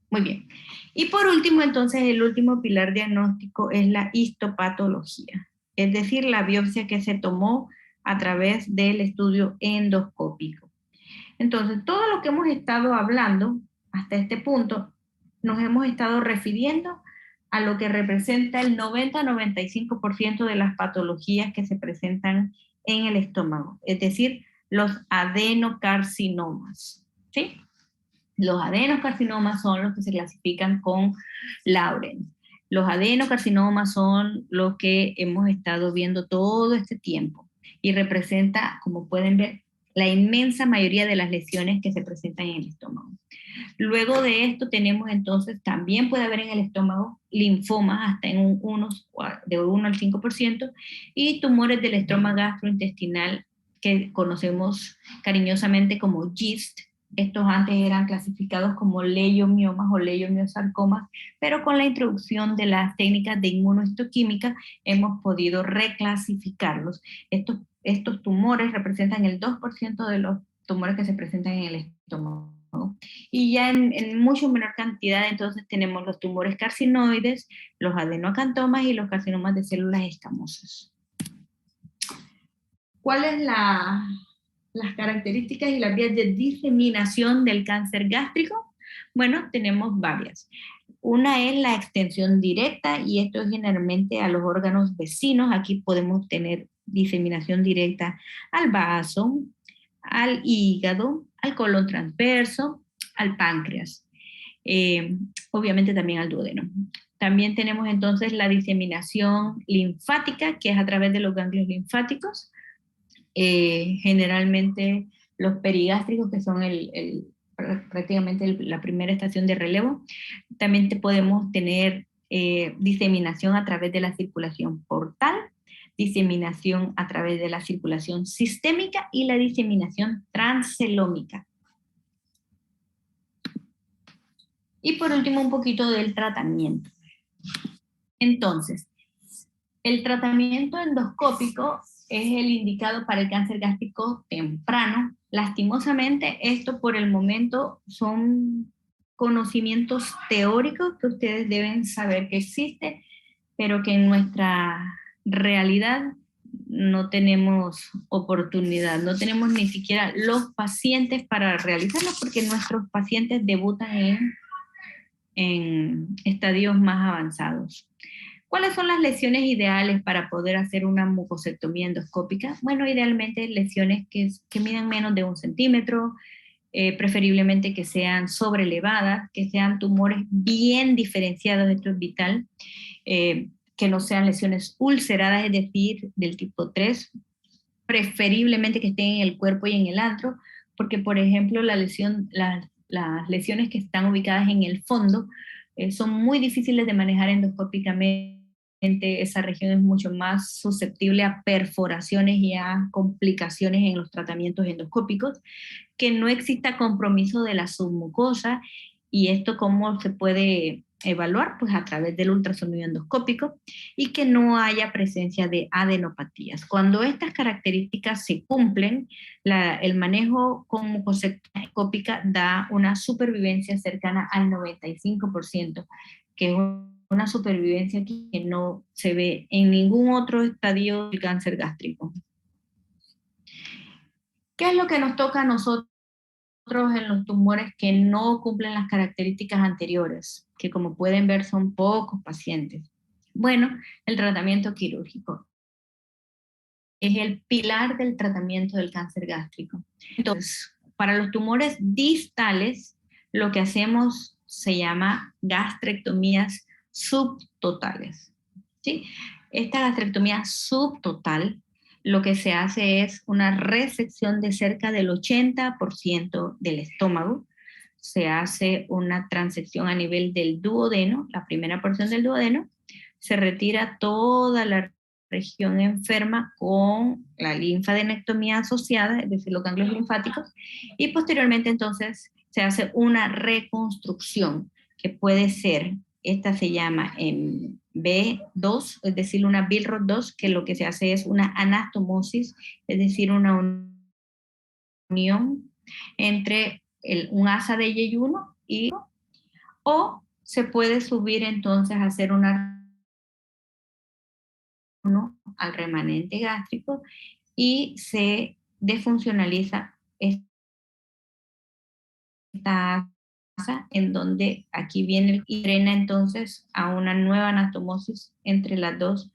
Muy bien. Y por último, entonces, el último pilar diagnóstico es la histopatología, es decir, la biopsia que se tomó a través del estudio endoscópico. Entonces, todo lo que hemos estado hablando hasta este punto, nos hemos estado refiriendo a lo que representa el 90-95% de las patologías que se presentan en el estómago, es decir, los adenocarcinomas, ¿sí? Los adenocarcinomas son los que se clasifican con Lawrence. Los adenocarcinomas son los que hemos estado viendo todo este tiempo, y representa, como pueden ver, la inmensa mayoría de las lesiones que se presentan en el estómago. Luego de esto tenemos entonces, también puede haber en el estómago linfomas hasta en de 1 al 5%, y tumores del estroma gastrointestinal que conocemos cariñosamente como GIST. Estos antes eran clasificados como leiomiomas o leiomiosarcomas, pero con la introducción de las técnicas de inmunohistoquímica hemos podido reclasificarlos. Estos tumores representan el 2% de los tumores que se presentan en el estómago. Y ya en mucho menor cantidad, entonces, tenemos los tumores carcinoides, los adenoacantomas y los carcinomas de células escamosas. ¿Cuáles las características y las vías de diseminación del cáncer gástrico? Bueno, tenemos varias. Una es la extensión directa, y esto es generalmente a los órganos vecinos. Aquí podemos tener diseminación directa al vaso, al hígado, al colon transverso, al páncreas, obviamente también al duodeno. También tenemos entonces la diseminación linfática, que es a través de los ganglios linfáticos, generalmente los perigástricos, que son prácticamente la primera estación de relevo. También podemos tener diseminación a través de la circulación portal, diseminación a través de la circulación sistémica y la diseminación transcelómica. Y por último, un poquito del tratamiento. Entonces, el tratamiento endoscópico es el indicado para el cáncer gástrico temprano. Lastimosamente, esto por el momento son conocimientos teóricos que ustedes deben saber que existe, pero que en nuestra realidad no tenemos oportunidad, no tenemos ni siquiera los pacientes para realizarlo, porque nuestros pacientes debutan en estadios más avanzados. ¿Cuáles son las lesiones ideales para poder hacer una mucosectomía endoscópica? Bueno, idealmente lesiones que midan menos de 1 centímetro, preferiblemente que sean sobrelevadas, que sean tumores bien diferenciados, esto es vital, que no sean lesiones ulceradas, es decir, del tipo 3, preferiblemente que estén en el cuerpo y en el antro, porque por ejemplo las lesiones que están ubicadas en el fondo son muy difíciles de manejar endoscópicamente. Esa región es mucho más susceptible a perforaciones y a complicaciones en los tratamientos endoscópicos, que no exista compromiso de la submucosa. ¿Y esto cómo se puede evaluar? Pues a través del ultrasonido endoscópico, y que no haya presencia de adenopatías. Cuando estas características se cumplen, el manejo con mucosectomía endoscópica da una supervivencia cercana al 95%, que es una supervivencia que no se ve en ningún otro estadio del cáncer gástrico. ¿Qué es lo que nos toca a nosotros en los tumores que no cumplen las características anteriores? Que como pueden ver son pocos pacientes. Bueno, el tratamiento quirúrgico es el pilar del tratamiento del cáncer gástrico. Entonces, para los tumores distales, lo que hacemos se llama gastrectomías subtotales, ¿sí? Esta gastrectomía subtotal, lo que se hace es una resección de cerca del 80% del estómago. Se hace una transección a nivel del duodeno, la primera porción del duodeno, se retira toda la región enferma con la linfadenectomía asociada, es decir, los ganglios linfáticos, y posteriormente entonces se hace una reconstrucción, que puede ser, esta se llama en B2, es decir, una Billroth 2, que lo que se hace es una anastomosis, es decir, una unión entre un asa de yeyuno y, o se puede subir entonces a hacer una al remanente gástrico y se defuncionaliza esta asa, en donde aquí viene y drena entonces a una nueva anastomosis entre las dos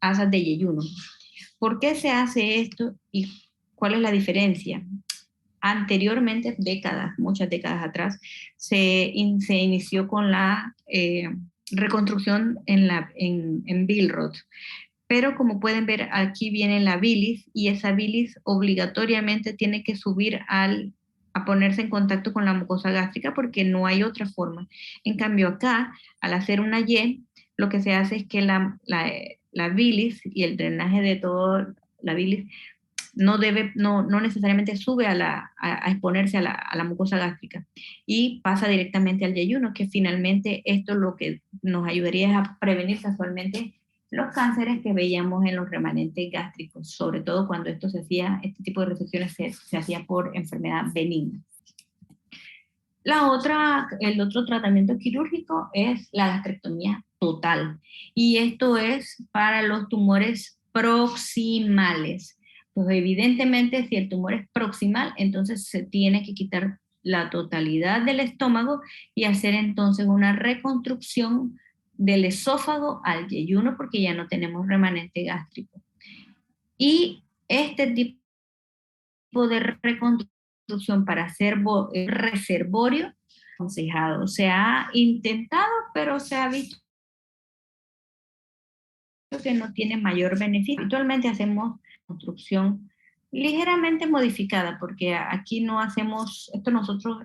asas de yeyuno. ¿Por qué se hace esto y cuál es la diferencia? Anteriormente, muchas décadas atrás, se inició con la reconstrucción en Billroth. Pero como pueden ver, aquí viene la bilis, y esa bilis obligatoriamente tiene que subir a ponerse en contacto con la mucosa gástrica, porque no hay otra forma. En cambio acá, al hacer una Y, lo que se hace es que la bilis y el drenaje de toda la bilis no necesariamente sube a exponerse a la mucosa gástrica, y pasa directamente al yeyuno, que finalmente esto lo que nos ayudaría es a prevenir casualmente los cánceres que veíamos en los remanentes gástricos, sobre todo cuando este tipo de resecciones se hacía por enfermedad benigna. El otro tratamiento quirúrgico es la gastrectomía total, y esto es para los tumores proximales. Pues evidentemente, si el tumor es proximal, entonces se tiene que quitar la totalidad del estómago y hacer entonces una reconstrucción del esófago al yeyuno, porque ya no tenemos remanente gástrico. Y este tipo de reconstrucción para hacer reservorio aconsejado. Se ha intentado, pero se ha visto que no tiene mayor beneficio. Actualmente hacemos construcción ligeramente modificada, porque aquí no hacemos, esta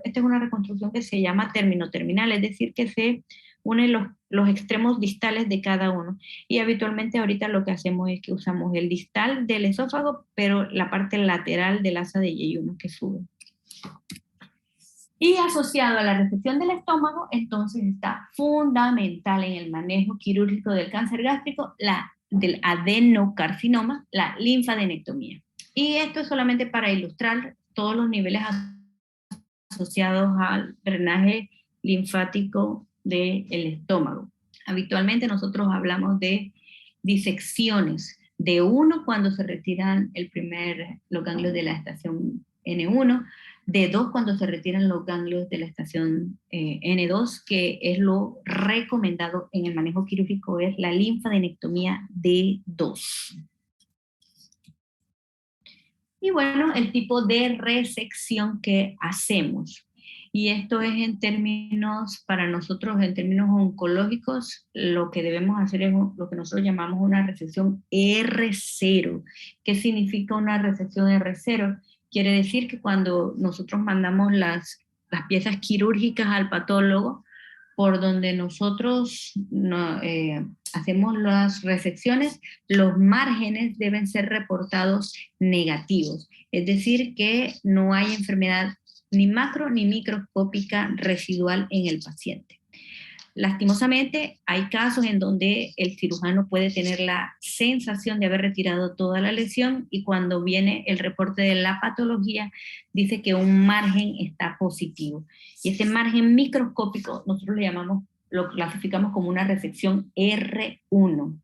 es una reconstrucción que se llama término-terminal, es decir, que se unen los extremos distales de cada uno. Y habitualmente ahorita lo que hacemos es que usamos el distal del esófago, pero la parte lateral del asa de yeyuno que sube. Y asociado a la resección del estómago, entonces está fundamental en el manejo quirúrgico del cáncer gástrico, del adenocarcinoma, la linfadenectomía. Y esto es solamente para ilustrar todos los niveles asociados al drenaje linfático del estómago. Habitualmente nosotros hablamos de disecciones de 1 cuando se retiran los ganglios de la estación N1, D2 cuando se retiran los ganglios de la estación N2, que es lo recomendado en el manejo quirúrgico, es la linfadenectomía D2. Y bueno, el tipo de resección que hacemos. Y esto es en términos, para nosotros, en términos oncológicos, lo que debemos hacer es lo que nosotros llamamos una resección R0. ¿Qué significa una resección R0? Quiere decir que cuando nosotros mandamos las piezas quirúrgicas al patólogo, por donde nosotros hacemos las resecciones, los márgenes deben ser reportados negativos. Es decir, que no hay enfermedad ni macro ni microscópica residual en el paciente. Lastimosamente, hay casos en donde el cirujano puede tener la sensación de haber retirado toda la lesión y cuando viene el reporte de la patología dice que un margen está positivo. Y ese margen microscópico nosotros lo clasificamos como una resección R1.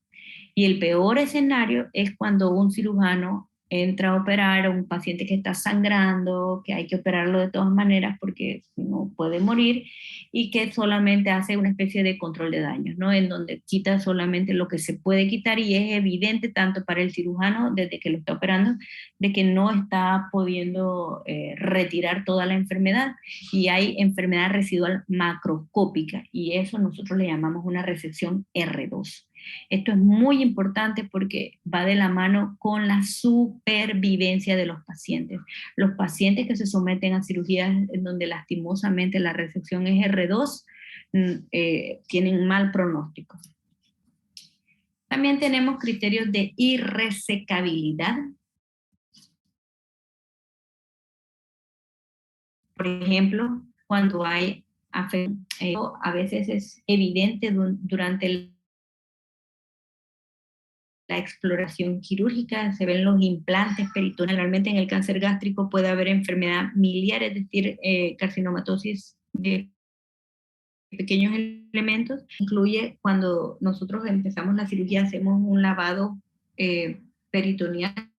Y el peor escenario es cuando un cirujano entra a operar a un paciente que está sangrando, que hay que operarlo de todas maneras porque no puede morir, y que solamente hace una especie de control de daños, ¿no? En donde quita solamente lo que se puede quitar y es evidente tanto para el cirujano desde que lo está operando de que no está pudiendo retirar toda la enfermedad y hay enfermedad residual macroscópica y eso nosotros le llamamos una resección R2. Esto es muy importante porque va de la mano con la supervivencia de los pacientes. Los pacientes que se someten a cirugías en donde lastimosamente la resección es R2 tienen mal pronóstico. También tenemos criterios de irresecabilidad. Por ejemplo, cuando hay afección, a veces es evidente durante la exploración quirúrgica, se ven los implantes peritoneales. Realmente en el cáncer gástrico puede haber enfermedad miliar, es decir, carcinomatosis de pequeños elementos. Incluye cuando nosotros empezamos la cirugía, hacemos un lavado peritoneal.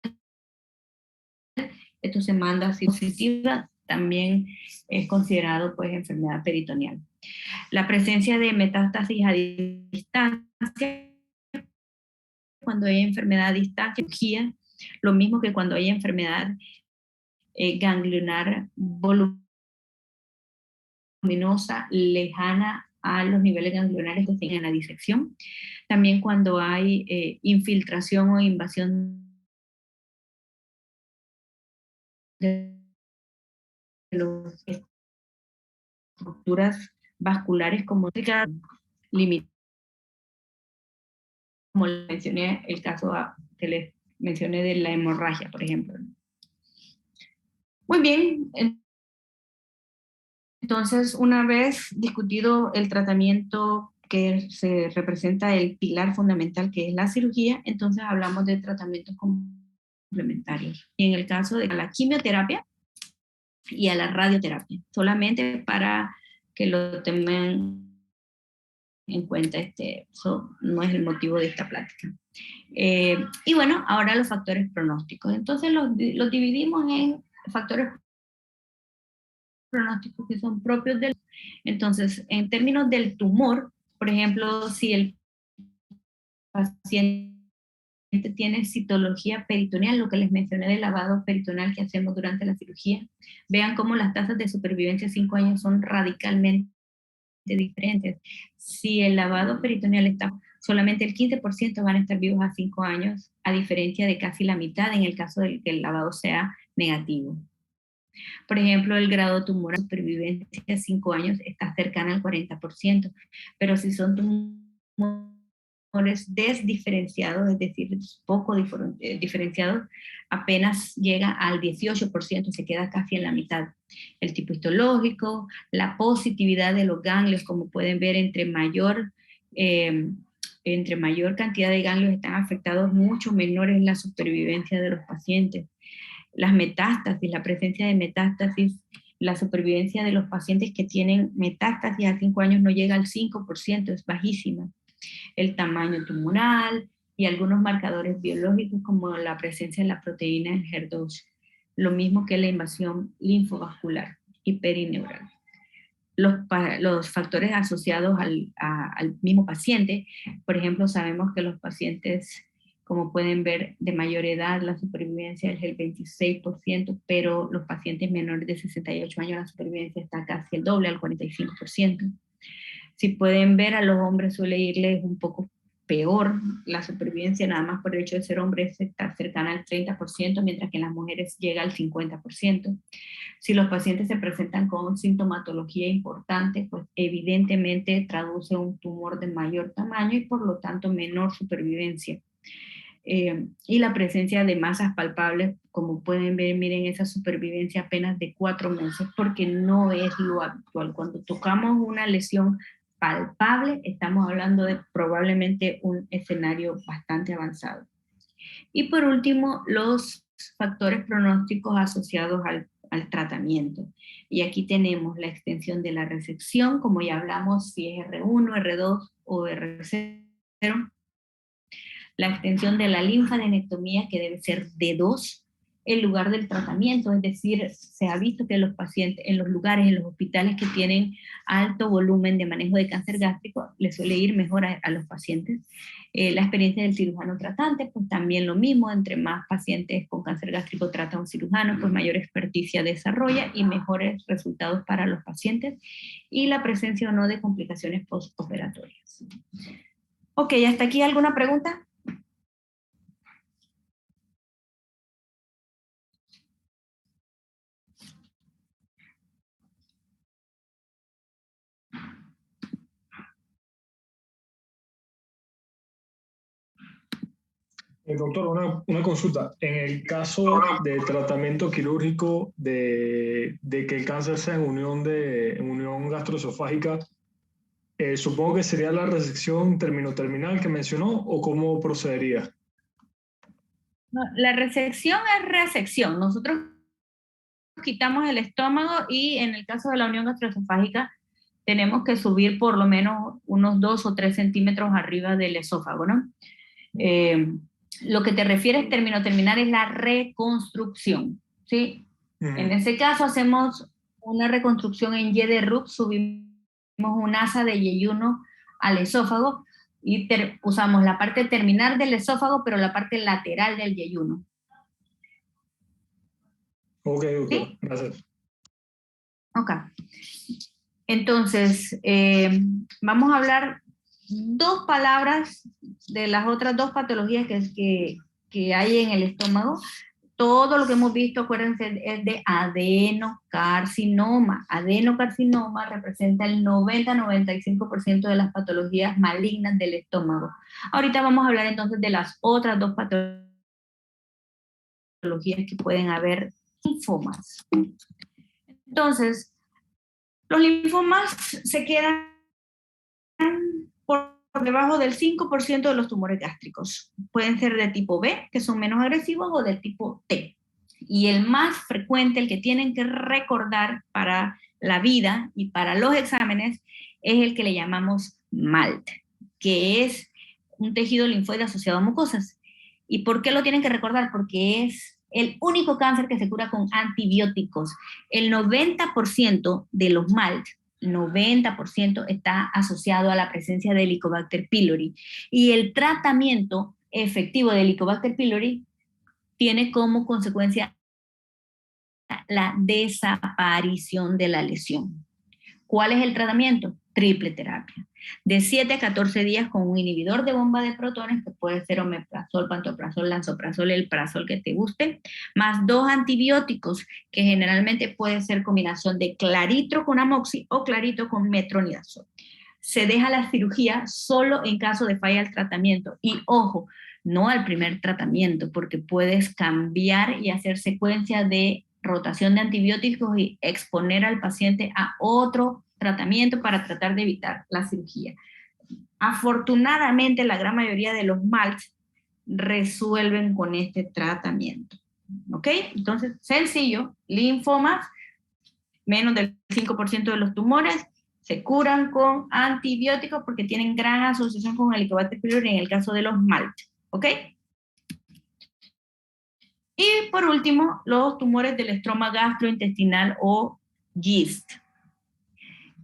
Esto se manda así positiva, también es considerado pues enfermedad peritoneal. La presencia de metástasis a distancia, cuando hay enfermedad a distancia, lo mismo que cuando hay enfermedad ganglionar voluminosa lejana a los niveles ganglionares que tienen la disección. También cuando hay infiltración o invasión de las estructuras vasculares como limitadas, como les mencioné, el caso que les mencioné de la hemorragia, por ejemplo. Muy bien, entonces una vez discutido el tratamiento que se representa el pilar fundamental que es la cirugía, entonces hablamos de tratamientos complementarios. Y en el caso de la quimioterapia y a la radioterapia, solamente para que lo tengan en cuenta, eso no es el motivo de esta plática. Y bueno, ahora los factores pronósticos. Entonces los dividimos en factores pronósticos que son propios del... Entonces, en términos del tumor, por ejemplo, si el paciente tiene citología peritoneal, lo que les mencioné del lavado peritoneal que hacemos durante la cirugía, vean cómo las tasas de supervivencia a 5 años son radicalmente diferentes. Si el lavado peritoneal está, solamente el 15% van a estar vivos a 5 años, a diferencia de casi la mitad en el caso de que el lavado sea negativo. Por ejemplo, el grado tumoral de supervivencia a 5 años está cercana al 40%, pero si son tumores desdiferenciados, es decir, poco diferenciados, apenas llega al 18%, se queda casi en la mitad. El tipo histológico, la positividad de los ganglios, como pueden ver, entre mayor cantidad de ganglios están afectados, mucho menor es la supervivencia de los pacientes. Las metástasis, la presencia de metástasis, la supervivencia de los pacientes que tienen metástasis a 5 años no llega al 5%, es bajísima. El tamaño tumoral y algunos marcadores biológicos como la presencia de la proteína HER2. lo mismo que la invasión linfovascular y perineural. Los factores asociados al mismo paciente, por ejemplo, sabemos que los pacientes, como pueden ver, de mayor edad, la supervivencia es el 26%, pero los pacientes menores de 68 años, la supervivencia está casi el doble, al 45%. Si pueden ver, a los hombres suele irles un poco peor la supervivencia, nada más por el hecho de ser hombres está cercana al 30%, mientras que en las mujeres llega al 50%. Si los pacientes se presentan con sintomatología importante, pues evidentemente traduce un tumor de mayor tamaño y por lo tanto menor supervivencia. Y la presencia de masas palpables, como pueden ver, miren esa supervivencia apenas de 4 meses, porque no es lo habitual. Cuando tocamos una lesión palpable, estamos hablando de probablemente un escenario bastante avanzado. Y por último, los factores pronósticos asociados al tratamiento. Y aquí tenemos la extensión de la resección, como ya hablamos, si es R1, R2 o R0. La extensión de la linfadenectomía, que debe ser D2, el lugar del tratamiento, es decir, se ha visto que los pacientes en los lugares, en los hospitales que tienen alto volumen de manejo de cáncer gástrico, les suele ir mejor a los pacientes. La experiencia del cirujano tratante, pues también lo mismo, entre más pacientes con cáncer gástrico trata un cirujano, pues mayor experticia desarrolla y mejores resultados para los pacientes, y la presencia o no de complicaciones postoperatorias. Ok, ¿hasta aquí alguna pregunta? Doctor, una consulta. En el caso de tratamiento quirúrgico de que el cáncer sea en unión gastroesofágica, supongo que sería la resección terminal que mencionó, ¿o cómo procedería? No, la resección es resección. Nosotros quitamos el estómago y en el caso de la unión gastroesofágica tenemos que subir por lo menos unos 2 o 3 centímetros arriba del esófago, ¿no? Lo que te refieres término terminal es la reconstrucción, ¿sí? En ese caso hacemos una reconstrucción en Y de Roux, subimos un asa de yeyuno al esófago y usamos la parte terminal del esófago, pero la parte lateral del yeyuno. Ok, doctor, ¿Sí? gracias. Ok. Entonces, vamos a hablar 2 palabras de las otras 2 patologías que hay en el estómago. Todo lo que hemos visto, acuérdense, es de adenocarcinoma. Adenocarcinoma representa el 90-95% de las patologías malignas del estómago. Ahorita vamos a hablar entonces de las otras 2 patologías que pueden haber, linfomas. Entonces, los linfomas se quedan por debajo del 5% de los tumores gástricos. Pueden ser de tipo B, que son menos agresivos, o de tipo T. Y el más frecuente, el que tienen que recordar para la vida y para los exámenes, es el que le llamamos MALT, que es un tejido linfoide asociado a mucosas. ¿Y por qué lo tienen que recordar? Porque es el único cáncer que se cura con antibióticos. El 90% de los MALT, 90% está asociado a la presencia de Helicobacter pylori. Y el tratamiento efectivo de Helicobacter pylori tiene como consecuencia la desaparición de la lesión. ¿Cuál es el tratamiento? Triple terapia. De 7 a 14 días con un inhibidor de bomba de protones, que puede ser omeprazol, pantoprazol, lansoprazol, el prazol que te guste, más 2 antibióticos, que generalmente puede ser combinación de claritro con amoxi o clarito con metronidazol. Se deja la cirugía solo en caso de falla del tratamiento. Y ojo, no al primer tratamiento, porque puedes cambiar y hacer secuencia de rotación de antibióticos y exponer al paciente a otro tratamiento para tratar de evitar la cirugía. Afortunadamente, la gran mayoría de los MALTs resuelven con este tratamiento. ¿Ok? Entonces, sencillo, linfomas, menos del 5% de los tumores, se curan con antibióticos porque tienen gran asociación con Helicobacter pylori en el caso de los MALT. ¿Ok? Y por último, los tumores del estroma gastrointestinal o GIST.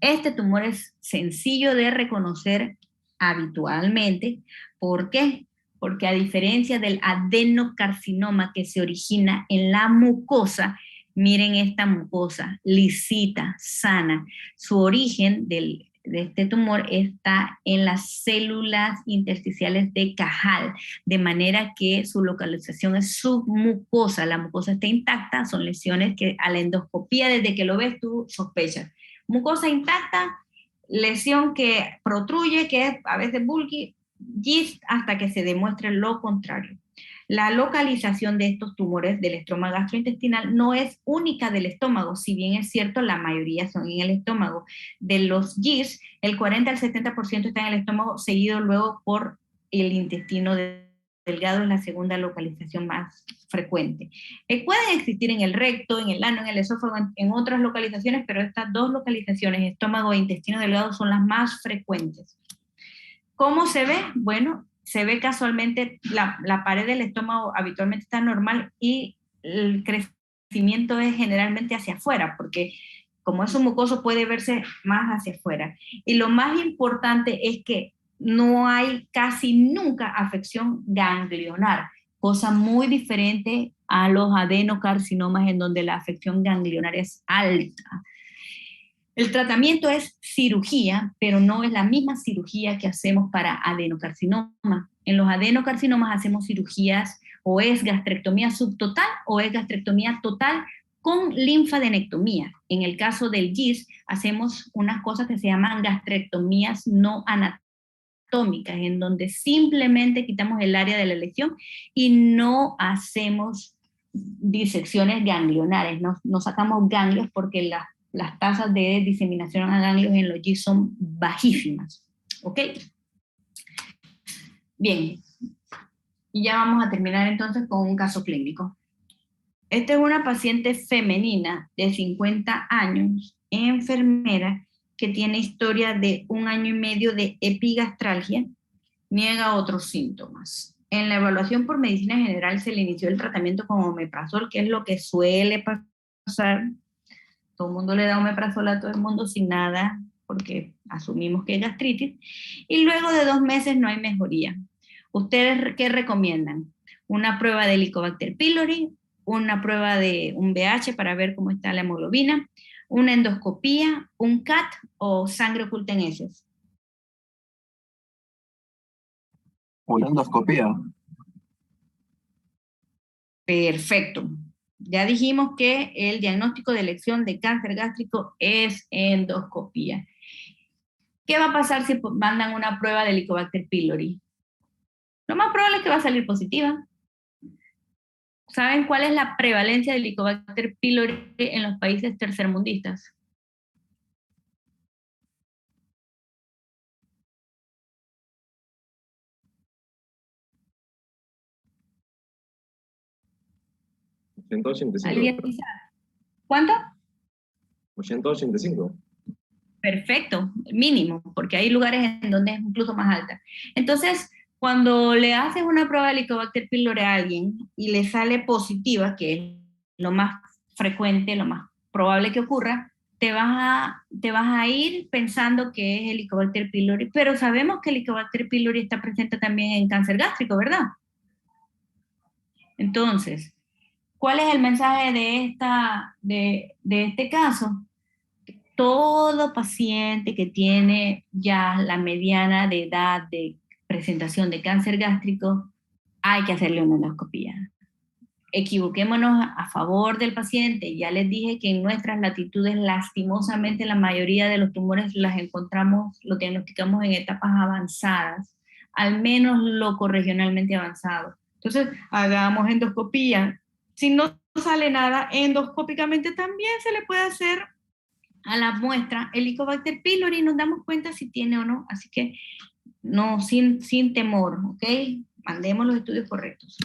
Este tumor es sencillo de reconocer habitualmente. ¿Por qué? Porque a diferencia del adenocarcinoma que se origina en la mucosa, miren esta mucosa, lisita, sana. Su origen de este tumor está en las células intersticiales de Cajal, de manera que su localización es submucosa. La mucosa está intacta, son lesiones que a la endoscopía, desde que lo ves tú, sospechas. Mucosa intacta, lesión que protruye, que es a veces bulky, GIST, hasta que se demuestre lo contrario. La localización de estos tumores del estroma gastrointestinal no es única del estómago, si bien es cierto, la mayoría son en el estómago. De los GIST, el 40 al 70% está en el estómago, seguido luego por el intestino delgado, es la segunda localización más frecuente. Pueden existir en el recto, en el ano, en el esófago, en otras localizaciones, pero estas dos localizaciones, estómago e intestino delgado, son las más frecuentes. ¿Cómo se ve? Bueno, se ve casualmente, la pared del estómago habitualmente está normal y el crecimiento es generalmente hacia afuera, porque como es un mucoso puede verse más hacia afuera. Y lo más importante es que no hay casi nunca afección ganglionar, cosa muy diferente a los adenocarcinomas en donde la afección ganglionar es alta. El tratamiento es cirugía, pero no es la misma cirugía que hacemos para adenocarcinoma. En los adenocarcinomas hacemos cirugías o es gastrectomía subtotal o es gastrectomía total con linfadenectomía. En el caso del GIST hacemos unas cosas que se llaman gastrectomías no anatómicas, en donde simplemente quitamos el área de la lesión y no hacemos disecciones ganglionares, no sacamos ganglios porque las tasas de diseminación a ganglios en los GIST son bajísimas. ¿Ok? Bien, y ya vamos a terminar entonces con un caso clínico. Esta es una paciente femenina de 50 años, enfermera, que tiene historia de 1 año y medio de epigastralgia, niega otros síntomas. En la evaluación por medicina general se le inició el tratamiento con omeprazol, que es lo que suele pasar. Todo el mundo le da omeprazol a todo el mundo sin nada, porque asumimos que es gastritis, y luego de 2 meses no hay mejoría. ¿Ustedes qué recomiendan? Una prueba de Helicobacter pylori, una prueba de un BH para ver cómo está la hemoglobina, una endoscopía, un CAT o sangre oculta en heces. Una endoscopía. Perfecto. Ya dijimos que el diagnóstico de elección de cáncer gástrico es endoscopía. ¿Qué va a pasar si mandan una prueba de Helicobacter pylori? Lo más probable es que va a salir positiva. ¿Saben cuál es la prevalencia de Helicobacter pylori en los países tercermundistas? ¿Alguien sabe? ¿Cuánto? 185. Perfecto, mínimo, porque hay lugares en donde es incluso más alta. Entonces, cuando le haces una prueba de Helicobacter pylori a alguien y le sale positiva, que es lo más frecuente, lo más probable que ocurra, te vas a ir pensando que es Helicobacter pylori, pero sabemos que Helicobacter pylori está presente también en cáncer gástrico, ¿verdad? Entonces, ¿cuál es el mensaje de este caso? Todo paciente que tiene ya la mediana de edad de presentación de cáncer gástrico, hay que hacerle una endoscopía. Equivoquémonos a favor del paciente. Ya les dije que en nuestras latitudes, lastimosamente, la mayoría de los tumores los diagnosticamos en etapas avanzadas, al menos locorregionalmente avanzado. Entonces, hagamos endoscopía. Si no sale nada, endoscópicamente también se le puede hacer a la muestra Helicobacter pylori y nos damos cuenta si tiene o no. Así que no, sin temor, ¿ok? Mandemos los estudios correctos.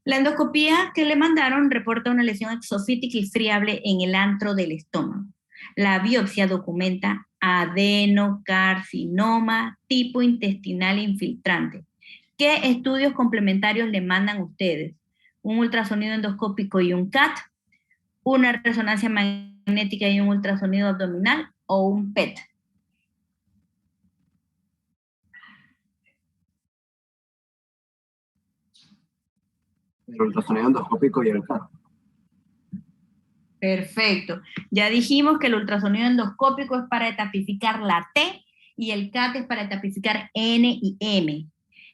La endoscopía que le mandaron reporta una lesión exofítica y friable en el antro del estómago. La biopsia documenta adenocarcinoma tipo intestinal infiltrante. ¿Qué estudios complementarios le mandan ustedes? un ultrasonido endoscópico y un CAT, una resonancia magnética y un ultrasonido abdominal o un PET. El ultrasonido endoscópico y el CAT. Perfecto. Ya dijimos que el ultrasonido endoscópico es para etapificar la T y el CAT es para etapificar N y M.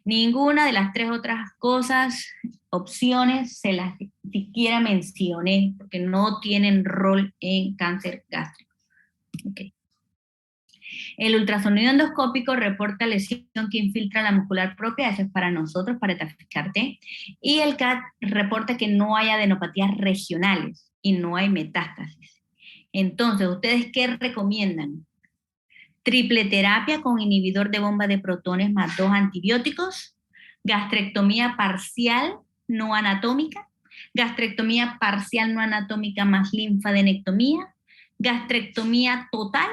Ninguna de las tres otras cosas, opciones, se las siquiera mencioné porque no tienen rol en cáncer gástrico. Okay. El ultrasonido endoscópico reporta lesión que infiltra la muscular propia, eso es para nosotros, para etapificar T. Y el CAT reporta que no hay adenopatías regionales y no hay metástasis. Entonces, ¿ustedes qué recomiendan? Triple terapia con inhibidor de bomba de protones más 2 antibióticos, gastrectomía parcial no anatómica, gastrectomía parcial no anatómica más linfadenectomía, gastrectomía total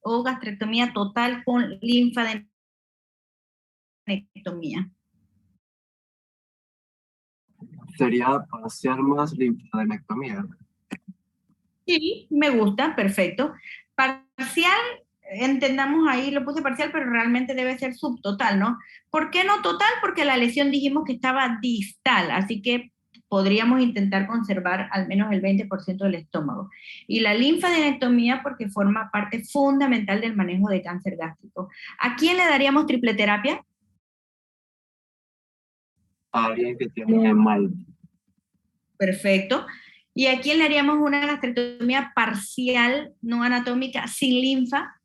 o gastrectomía total con linfadenectomía. Sería parcial más linfadenectomía. Sí, me gusta, perfecto. Parcial, entendamos ahí, lo puse parcial, pero realmente debe ser subtotal, ¿no? ¿Por qué no total? Porque la lesión dijimos que estaba distal, así que podríamos intentar conservar al menos el 20% del estómago. Y la linfadenectomía porque forma parte fundamental del manejo de cáncer gástrico. ¿A quién le daríamos triple terapia? A alguien que tiene mal. Perfecto. ¿Y a quién le haríamos una gastrectomía parcial no anatómica sin linfa?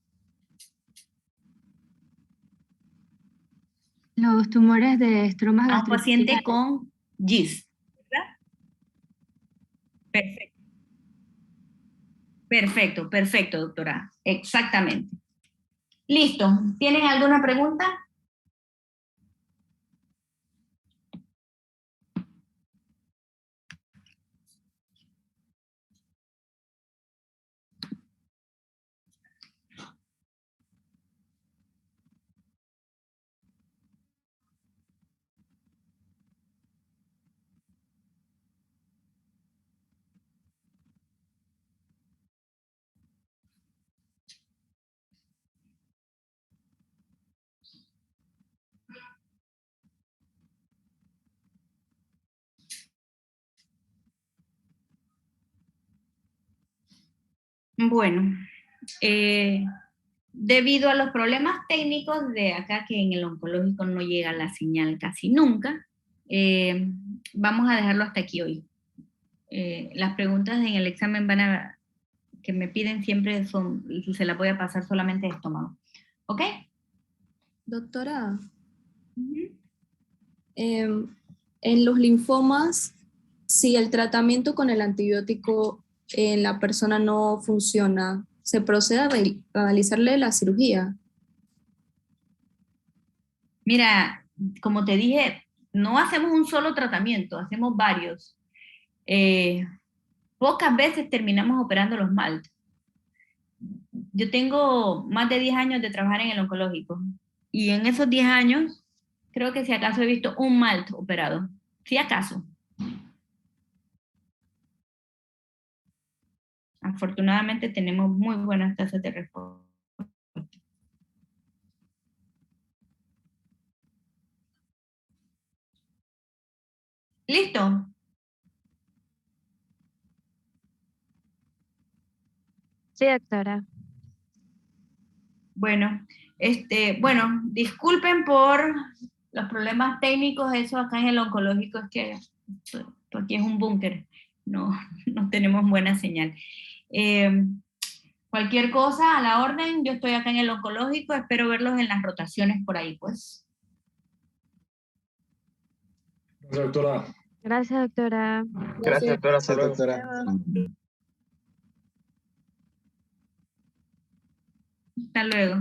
Los tumores de estromas A un paciente gastrointestinales. con GIST, ¿verdad? Perfecto. Perfecto, perfecto, doctora. Exactamente. Listo. ¿Tienen alguna pregunta? Bueno, debido a los problemas técnicos de acá, que en el oncológico no llega la señal casi nunca, vamos a dejarlo hasta aquí hoy. Las preguntas en el examen que me piden siempre son, se las voy a pasar solamente de estómago. ¿Ok? Doctora, en los linfomas, si el tratamiento con el antibiótico en la persona no funciona, ¿se procede a realizarle la cirugía? Mira, como te dije, no hacemos un solo tratamiento, hacemos varios. Pocas veces terminamos operando los mal. Yo tengo más de 10 años de trabajar en el oncológico y en esos 10 años creo que si acaso he visto un MALT operado, si acaso. Afortunadamente tenemos muy buenas tasas de respuesta. ¿Listo? Sí, doctora. Bueno, bueno, disculpen por los problemas técnicos, eso acá en el oncológico es que esto aquí es un búnker, no tenemos buena señal. Cualquier cosa a la orden, yo estoy acá en el oncológico, espero verlos en las rotaciones por ahí, pues. Gracias, doctora. Gracias, doctora. Gracias, doctora. Hasta luego. Hasta luego.